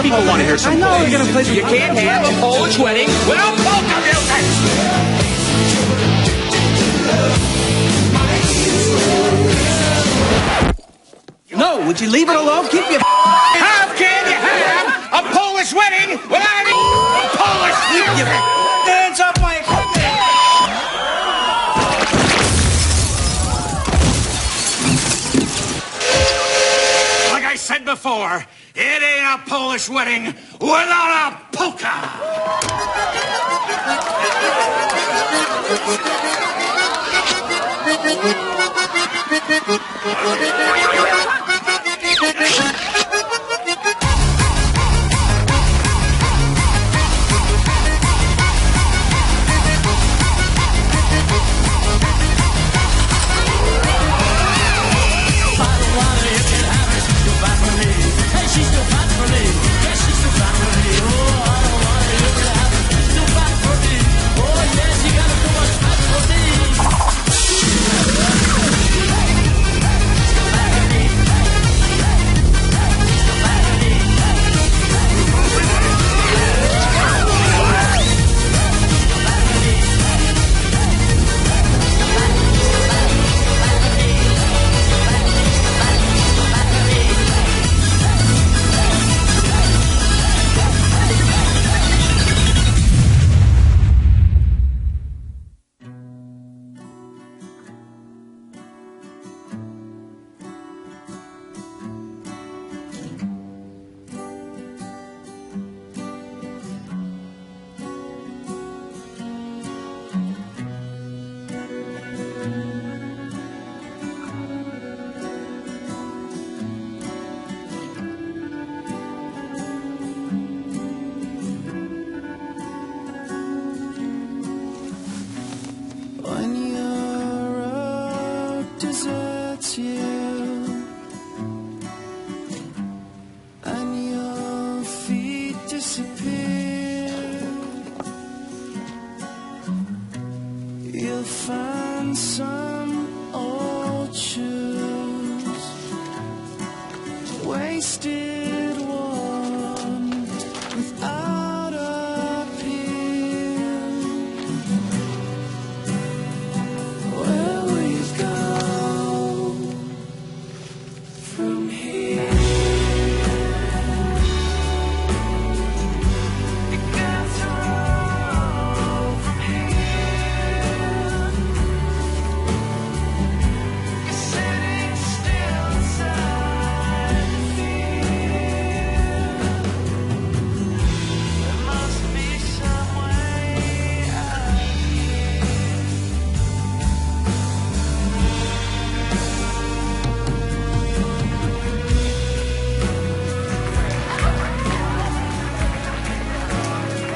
People want to hear some I know polka we're gonna play. music. You can't have a Polish wedding without polka music. No, would you leave it alone? Keep your. How can you have a Polish wedding without any Polish music? Hands off my equipment! Like I said before, it ain't a Polish wedding without a polka.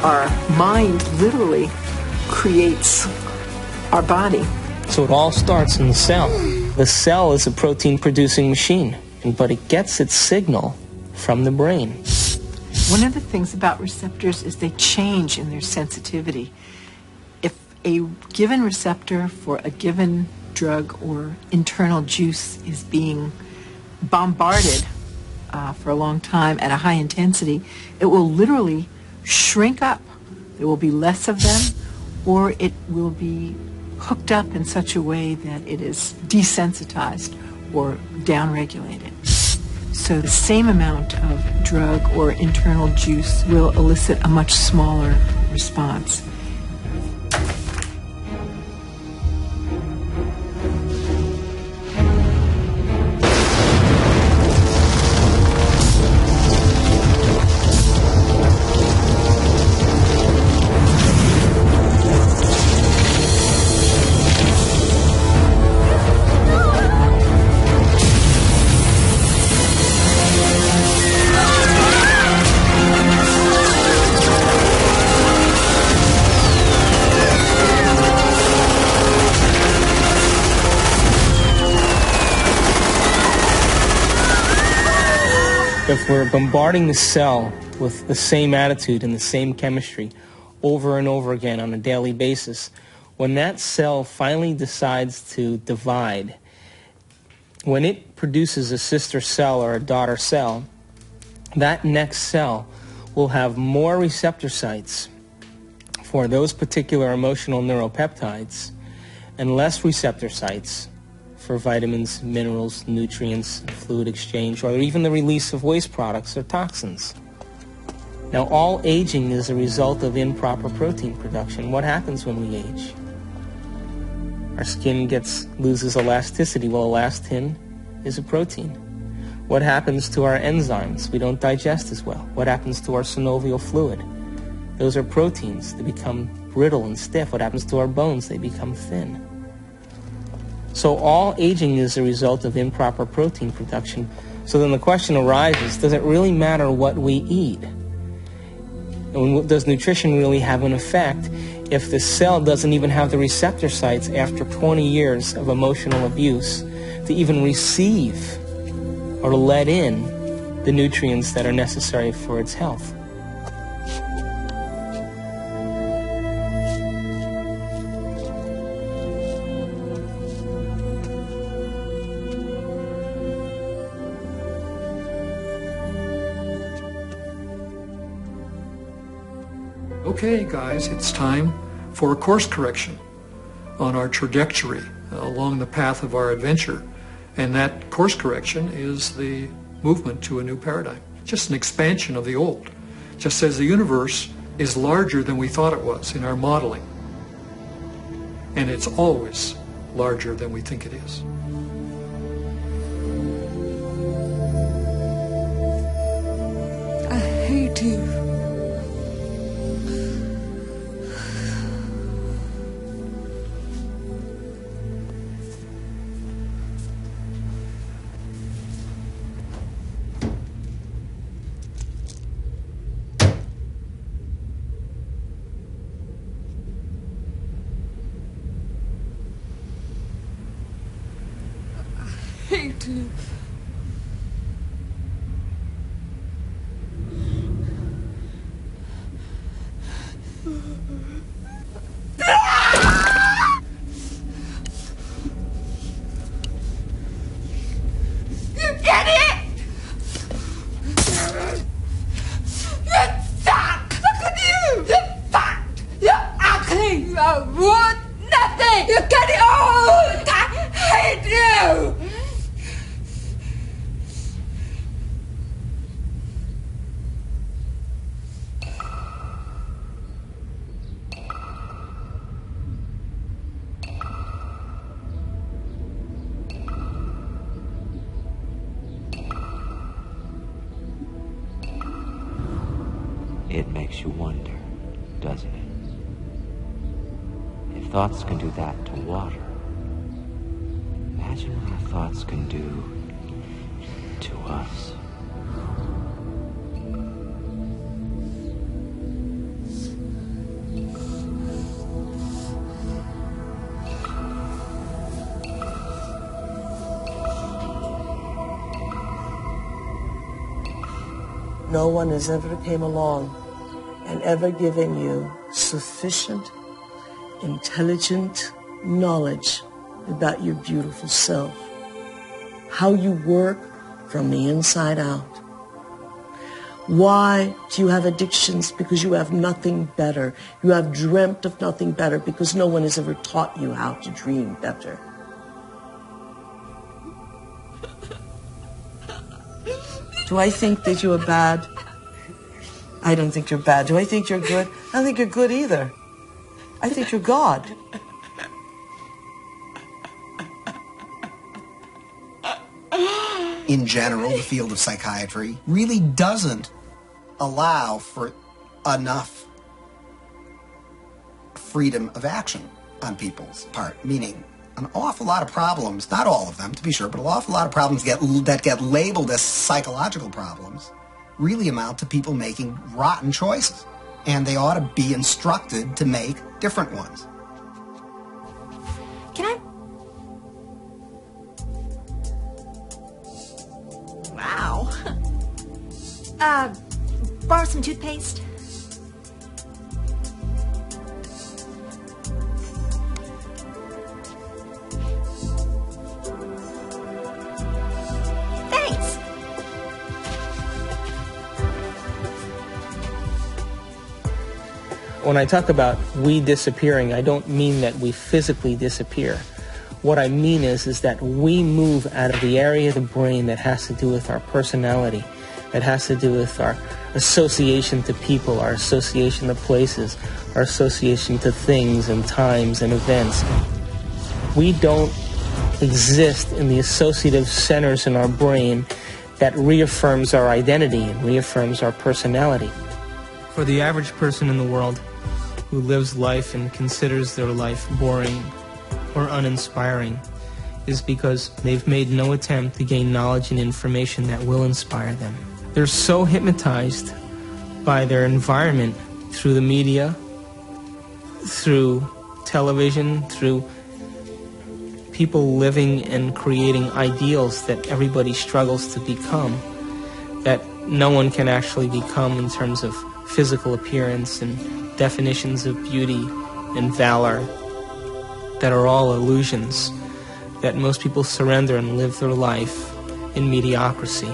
Our mind literally creates our body. So it all starts in the cell. The cell is a protein-producing machine, but it gets its signal from the brain. One of the things about receptors is they change in their sensitivity. If a given receptor for a given drug or internal juice is being bombarded for a long time at a high intensity, it will literally shrink up. There will be less of them, or it will be hooked up in such a way that it is desensitized or downregulated. So the same amount of drug or internal juice will elicit a much smaller response. If we're bombarding the cell with the same attitude and the same chemistry over and over again on a daily basis, when that cell finally decides to divide, when it produces a sister cell or a daughter cell, that next cell will have more receptor sites for those particular emotional neuropeptides and less receptor sites for vitamins, minerals, nutrients, fluid exchange, or even the release of waste products or toxins. Now, all aging is a result of improper protein production. What happens when we age? Our skin loses elasticity. Well, elastin is a protein. What happens to our enzymes? We don't digest as well. What happens to our synovial fluid? Those are proteins. They become brittle and stiff. What happens to our bones? They become thin. So all aging is a result of improper protein production. So then the question arises, does it really matter what we eat? And does nutrition really have an effect if the cell doesn't even have the receptor sites after 20 years of emotional abuse to even receive or let in the nutrients that are necessary for its health? Okay, guys, it's time for a course correction on our trajectory along the path of our adventure. And that course correction is the movement to a new paradigm, just an expansion of the old. Just as the universe is larger than we thought it was in our modeling. And it's always larger than we think it is. I hate you. Hate you. You idiot! You suck! Look at you! You fucked! You're ugly! You're worth nothing! You get it all! I hate you! It makes you wonder, doesn't it? If thoughts can do that to water, imagine what our thoughts can do to us. No one has ever came along and ever given you sufficient, intelligent knowledge about your beautiful self, how you work from the inside out. Why do you have addictions? Because you have nothing better. You have dreamt of nothing better because no one has ever taught you how to dream better. Do I think that you are bad? I don't think you're bad. Do I think you're good? I don't think you're good either. I think you're God. In general, the field of psychiatry really doesn't allow for enough freedom of action on people's part, meaning an awful lot of problems, not all of them to be sure, but an awful lot of problems that get labeled as psychological problems really amount to people making rotten choices, and they ought to be instructed to make different ones. Can I? Wow. Borrow some toothpaste? Thanks. When I talk about we disappearing, I don't mean that we physically disappear. What I mean is that we move out of the area of the brain that has to do with our personality, that has to do with our association to people, our association to places, our association to things and times and events. We don't exist in the associative centers in our brain that reaffirms our identity and reaffirms our personality. For the average person in the world who lives life and considers their life boring or uninspiring is because they've made no attempt to gain knowledge and information that will inspire them. They're so hypnotized by their environment through the media, through television, through people living and creating ideals that everybody struggles to become, that no one can actually become in terms of physical appearance and definitions of beauty and valor that are all illusions, that most people surrender and live their life in mediocrity.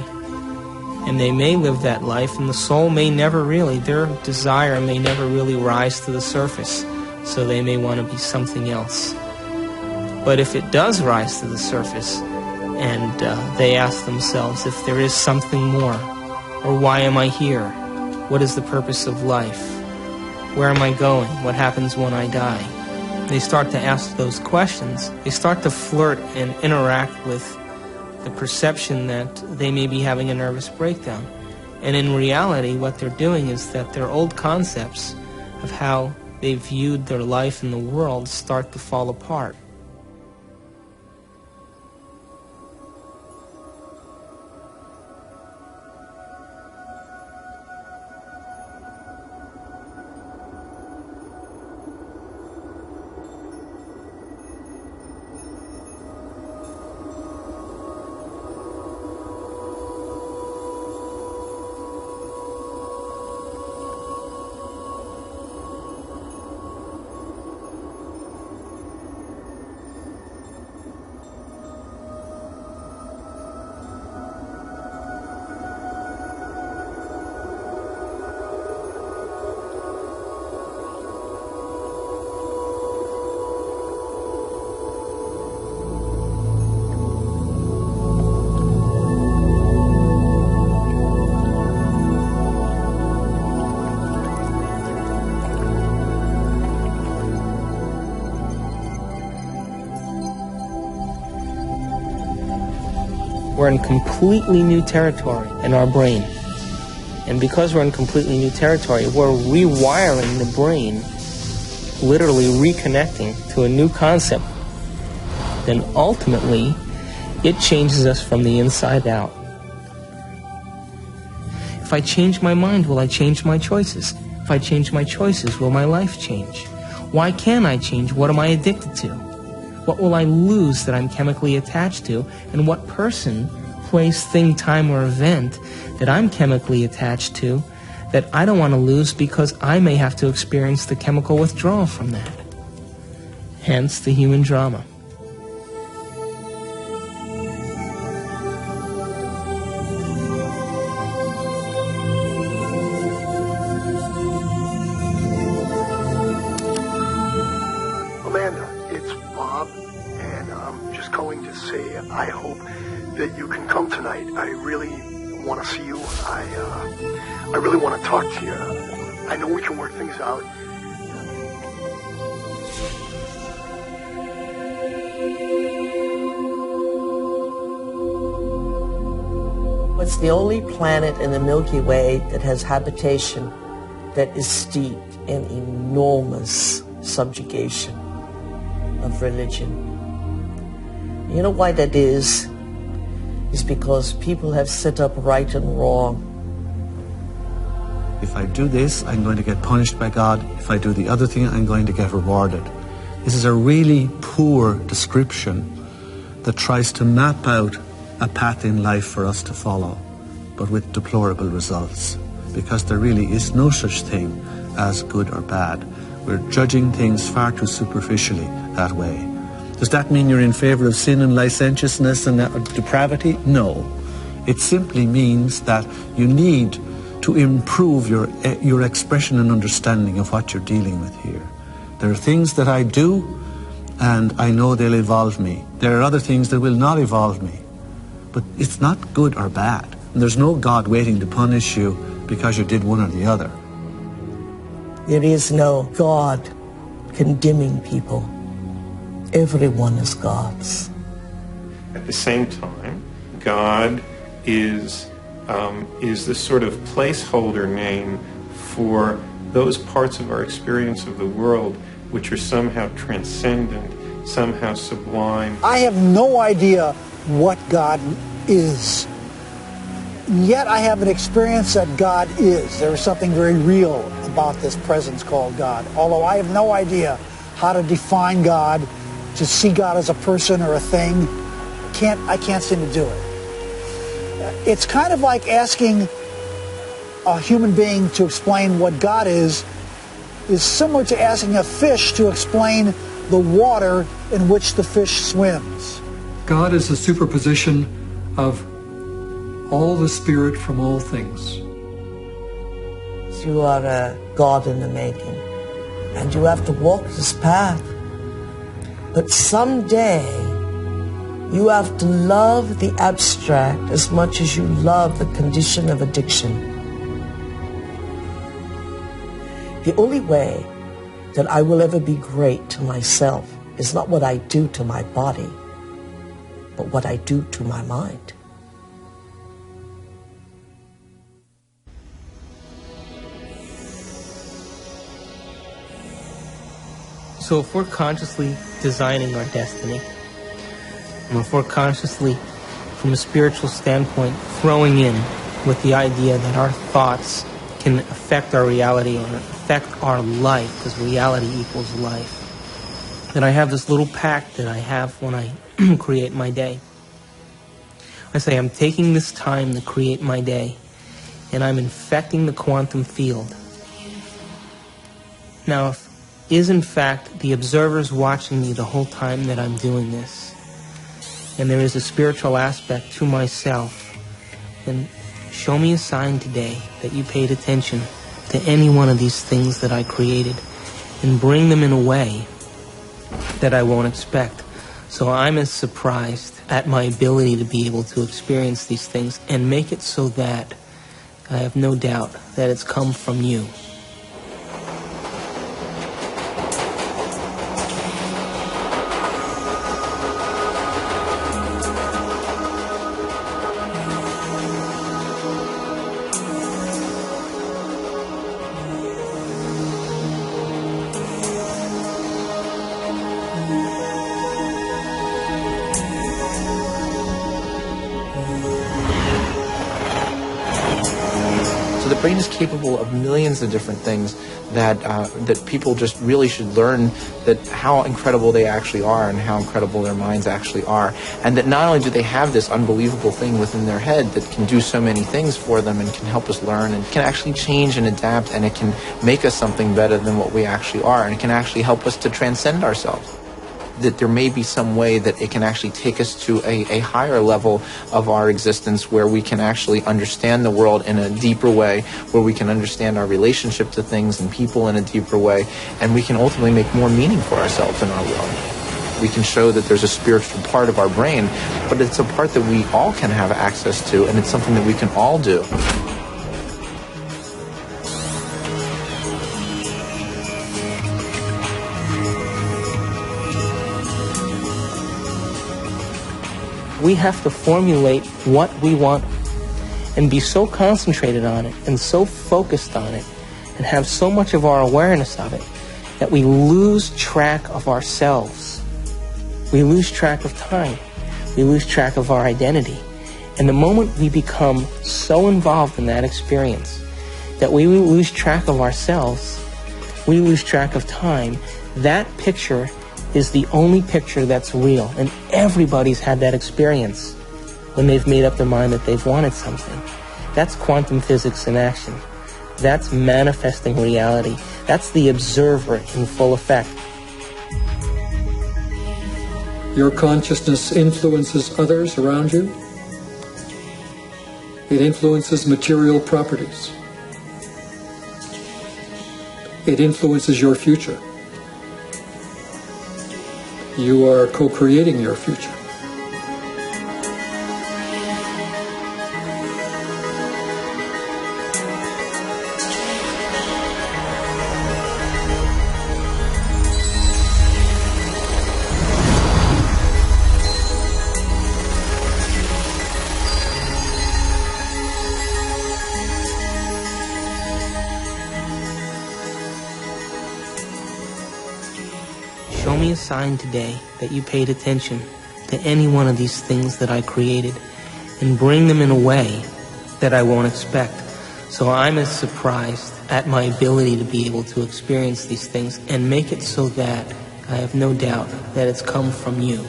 And they may live that life, and the soul may never really, their desire may never really rise to the surface, so they may want to be something else. But if it does rise to the surface, and they ask themselves if there is something more, or why am I here? What is the purpose of life? Where am I going? What happens when I die? They start to ask those questions. They start to flirt and interact with the perception that they may be having a nervous breakdown. And in reality, what they're doing is that their old concepts of how they viewed their life in the world start to fall apart. We're in completely new territory in our brain. And because we're in completely new territory, we're rewiring the brain, literally reconnecting to a new concept. Then ultimately, it changes us from the inside out. If I change my mind, will I change my choices? If I change my choices, will my life change? Why can't I change? What am I addicted to? What will I lose that I'm chemically attached to? And what person, place, thing, time, or event that I'm chemically attached to that I don't want to lose because I may have to experience the chemical withdrawal from that? Hence the human drama. I hope that you can come tonight. I really want to see you. I really want to talk to you. I know we can work things out. It's the only planet in the Milky Way that has habitation that is steeped in enormous subjugation of religion. You know why that is? It's because people have set up right and wrong. If I do this, I'm going to get punished by God. If I do the other thing, I'm going to get rewarded. This is a really poor description that tries to map out a path in life for us to follow, but with deplorable results, because there really is no such thing as good or bad. We're judging things far too superficially that way. Does that mean you're in favor of sin and licentiousness and depravity? No. It simply means that you need to improve your expression and understanding of what you're dealing with here. There are things that I do, and I know they'll evolve me. There are other things that will not evolve me. But it's not good or bad. And there's no God waiting to punish you because you did one or the other. There is no God condemning people. Everyone is God's. At the same time, God is the sort of placeholder name for those parts of our experience of the world which are somehow transcendent, somehow sublime. I have no idea what God is. Yet I have an experience that God is. There is something very real about this presence called God. Although I have no idea how to define God, to see God as a person or a thing, I can't seem to do it. It's kind of like asking a human being to explain what God is similar to asking a fish to explain the water in which the fish swims. God is a superposition of all the spirit from all things. You are a God in the making, and you have to walk this path. But someday, you have to love the abstract as much as you love the condition of addiction. The only way that I will ever be great to myself is not what I do to my body, but what I do to my mind. So if we're consciously designing our destiny, and if we're consciously, from a spiritual standpoint, throwing in with the idea that our thoughts can affect our reality and affect our life, because reality equals life, then I have this little pact that I have when I create my day. I say I'm taking this time to create my day, and I'm infecting the quantum field. Now, if is in fact the observers watching me the whole time that I'm doing this, and there is a spiritual aspect to myself, then show me a sign today that you paid attention to any one of these things that I created, and bring them in a way that I won't expect. So I'm as surprised at my ability to be able to experience these things and make it so that I have no doubt that it's come from you. The brain is capable of millions of different things that that people just really should learn that how incredible they actually are and how incredible their minds actually are, and that not only do they have this unbelievable thing within their head that can do so many things for them and can help us learn and can actually change and adapt, and it can make us something better than what we actually are, and it can actually help us to transcend ourselves. That there may be some way that it can actually take us to a higher level of our existence where we can actually understand the world in a deeper way, where we can understand our relationship to things and people in a deeper way, and we can ultimately make more meaning for ourselves in our world. We can show that there's a spiritual part of our brain, but it's a part that we all can have access to, and it's something that we can all do. We have to formulate what we want and be so concentrated on it and so focused on it and have so much of our awareness of it that we lose track of ourselves. We lose track of time. We lose track of our identity. And the moment we become so involved in that experience that we lose track of ourselves, we lose track of time, that picture is the only picture that's real. And everybody's had that experience when they've made up their mind that they've wanted something. That's quantum physics in action. That's manifesting reality. That's the observer in full effect. Your consciousness influences others around you. It influences material properties. It influences your future. You are co-creating your future. Show me a sign today that you paid attention to any one of these things that I created and bring them in a way that I won't expect. So I'm as surprised at my ability to be able to experience these things and make it so that I have no doubt that it's come from you.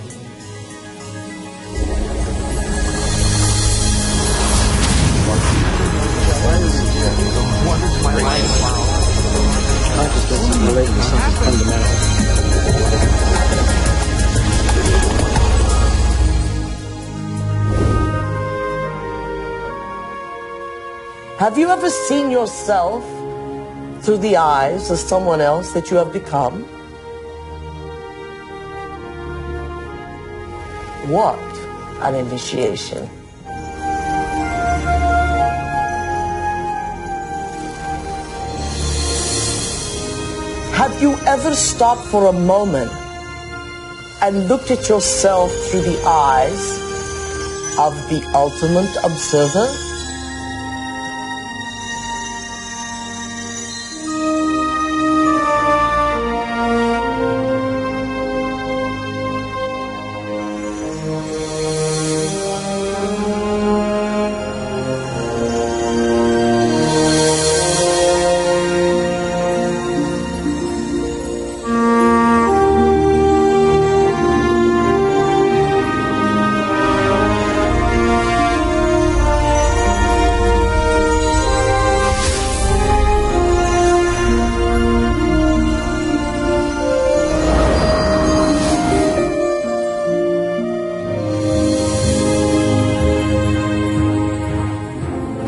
Consciousness is related to something fundamental. Have you ever seen yourself through the eyes of someone else that you have become? What an initiation. Have you ever stopped for a moment and looked at yourself through the eyes of the ultimate observer?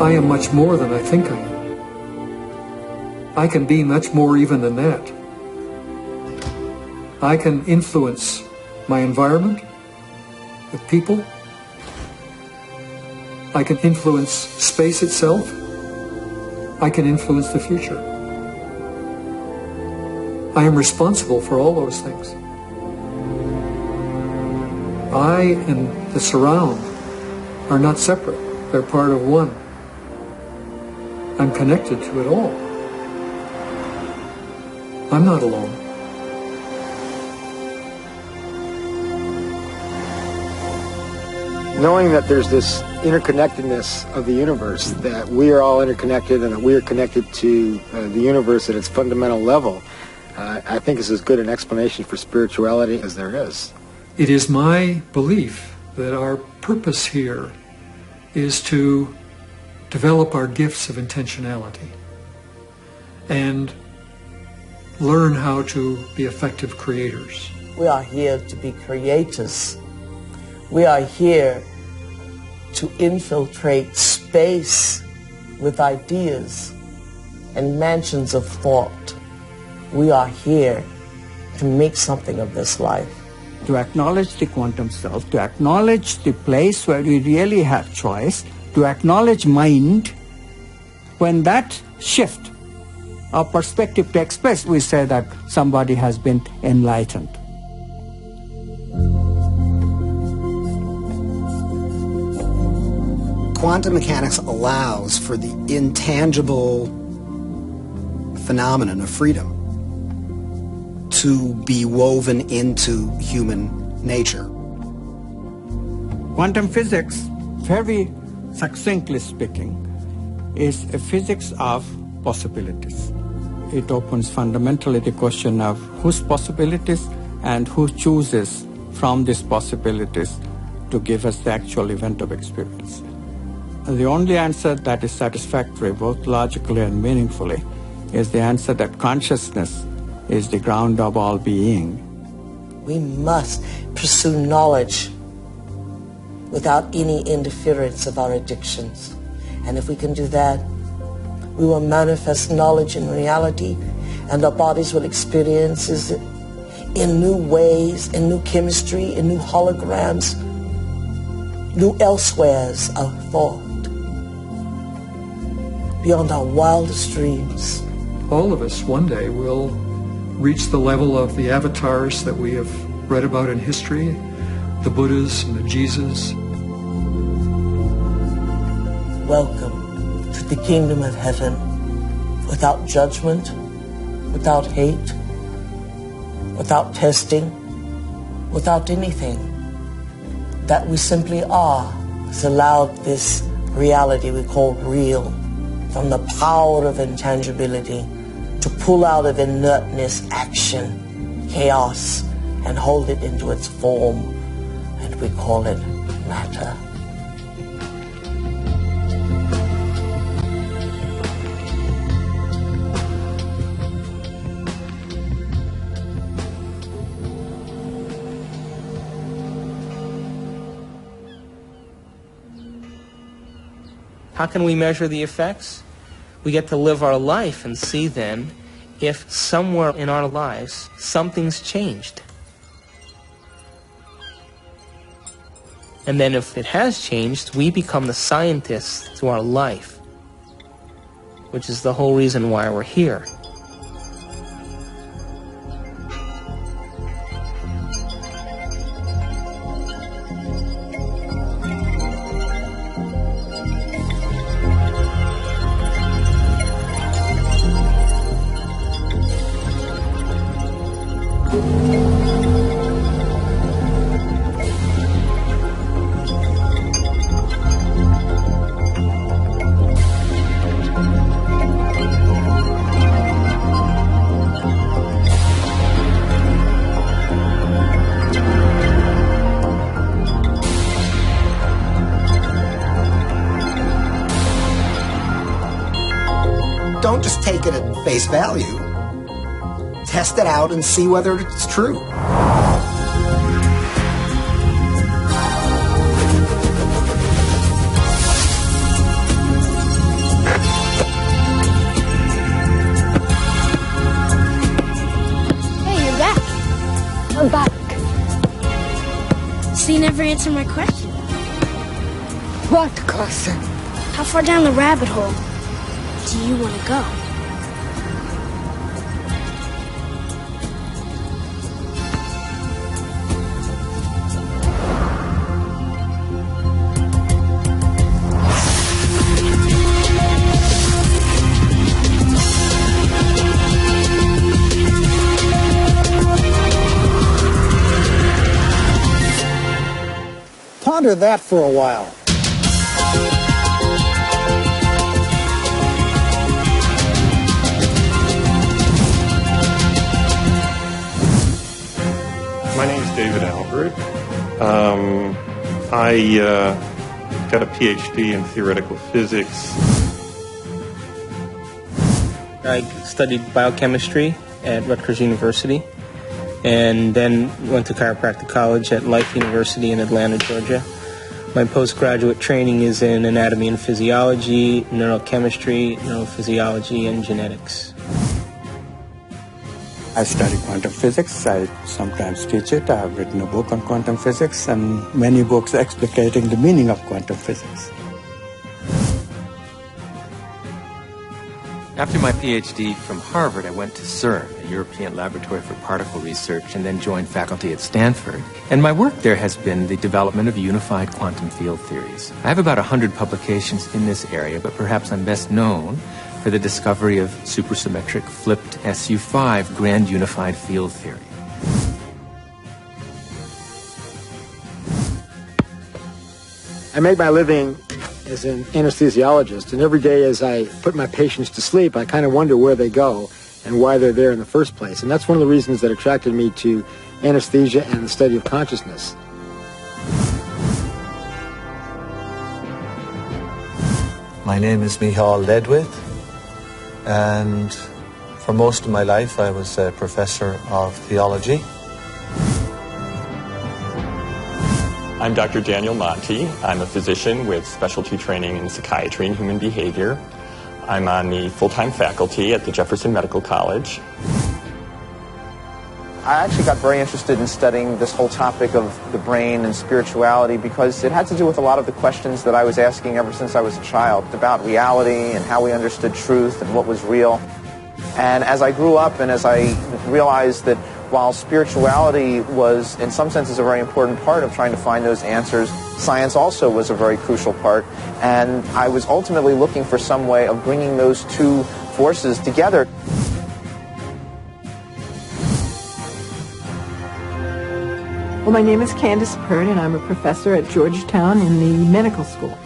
I am much more than I think I am. I can be much more even than that. I can influence my environment, the people. I can influence space itself. I can influence the future. I am responsible for all those things. I and the surround are not separate. They're part of one. I'm connected to it all. I'm not alone. Knowing that there's this interconnectedness of the universe, that we are all interconnected and that we are connected to the universe at its fundamental level, I think is as good an explanation for spirituality as there is. It is my belief that our purpose here is to develop our gifts of intentionality and learn how to be effective creators. We are here to be creators. We are here to infiltrate space with ideas and mansions of thought. We are here to make something of this life. To acknowledge the quantum self, to acknowledge the place where we really have choice, to acknowledge mind. When that shift of perspective takes place, we say that somebody has been enlightened. Quantum mechanics allows for the intangible phenomenon of freedom to be woven into human nature. Quantum physics, very succinctly speaking, is a physics of possibilities. It opens fundamentally the question of whose possibilities and who chooses from these possibilities to give us the actual event of experience. The only answer that is satisfactory, both logically and meaningfully, is the answer that consciousness is the ground of all being. We must pursue knowledge without any interference of our addictions. And if we can do that, we will manifest knowledge in reality, and our bodies will experience it in new ways, in new chemistry, in new holograms, new elsewheres of thought, beyond our wildest dreams. All of us one day will reach the level of the avatars that we have read about in history, the Buddhas and the Jesus. Welcome to the kingdom of heaven, without judgment, without hate, without testing, without anything. That we simply are has allowed this reality we call real, from the power of intangibility, to pull out of inertness action, chaos, and hold it into its form, and we call it matter. How can we measure the effects? We get to live our life and see then if somewhere in our lives something's changed. And then if it has changed, we become the scientists to our life, which is the whole reason why we're here. Don't just take it at face value. Test it out and see whether it's true. Hey, you're back. I'm back. So you never answered my question. What question? How far down the rabbit hole do you want to go? Ponder that for a while. My name is David Albert. I got a PhD in theoretical physics. I studied biochemistry at Rutgers University and then went to chiropractic college at Life University in Atlanta, Georgia. My postgraduate training is in anatomy and physiology, neurochemistry, neurophysiology, and genetics. I study quantum physics. I sometimes teach it. I have written a book on quantum physics and many books explicating the meaning of quantum physics. After my PhD from Harvard, I went to CERN, a European laboratory for particle research, and then joined faculty at Stanford. And my work there has been the development of unified quantum field theories. I have about 100 publications in this area, but perhaps I'm best known for the discovery of supersymmetric flipped SU5 grand unified field theory. I make my living as an anesthesiologist, and every day as I put my patients to sleep, I kind of wonder where they go and why they're there in the first place. And that's one of the reasons that attracted me to anesthesia and the study of consciousness. My name is Michal Ledwith, and for most of my life I was a professor of theology. I'm Dr. Daniel Monti. I'm a physician with specialty training in psychiatry and human behavior. I'm on the full-time faculty at the Jefferson Medical College. I actually got very interested in studying this whole topic of the brain and spirituality because it had to do with a lot of the questions that I was asking ever since I was a child about reality and how we understood truth and what was real. And as I grew up and as I realized that while spirituality was in some senses a very important part of trying to find those answers, science also was a very crucial part. And I was ultimately looking for some way of bringing those two forces together. Well, my name is Candace Pert, and I'm a professor at Georgetown in the medical school.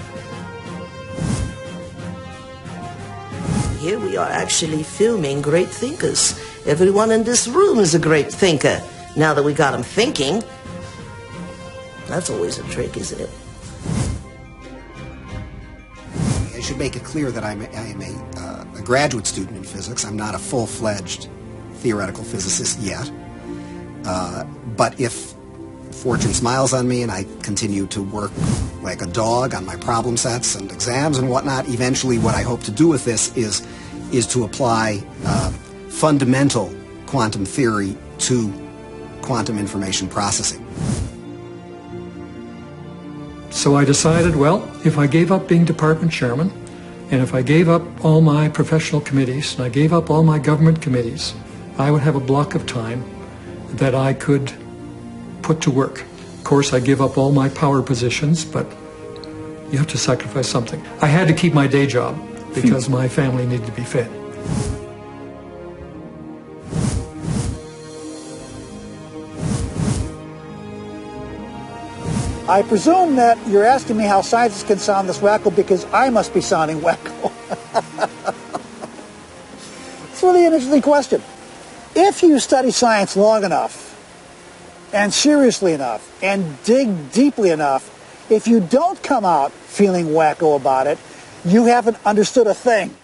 Here we are actually filming great thinkers. Everyone in this room is a great thinker. Now that we got them thinking, that's always a trick, isn't it? I should make it clear that I am a graduate student in physics. I'm not a full-fledged theoretical physicist yet. But if fortune smiles on me and I continue to work like a dog on my problem sets and exams and whatnot, eventually what I hope to do with this is to apply fundamental quantum theory to quantum information processing. So I decided, well, if I gave up being department chairman, and if I gave up all my professional committees, and I gave up all my government committees, I would have a block of time that I could put to work. Of course, I give up all my power positions, but you have to sacrifice something. I had to keep my day job because my family needed to be fed. I presume that you're asking me how scientists can sound this wacko because I must be sounding wacko. It's really an interesting question. If you study science long enough, and seriously enough, and dig deeply enough, if you don't come out feeling wacko about it, you haven't understood a thing.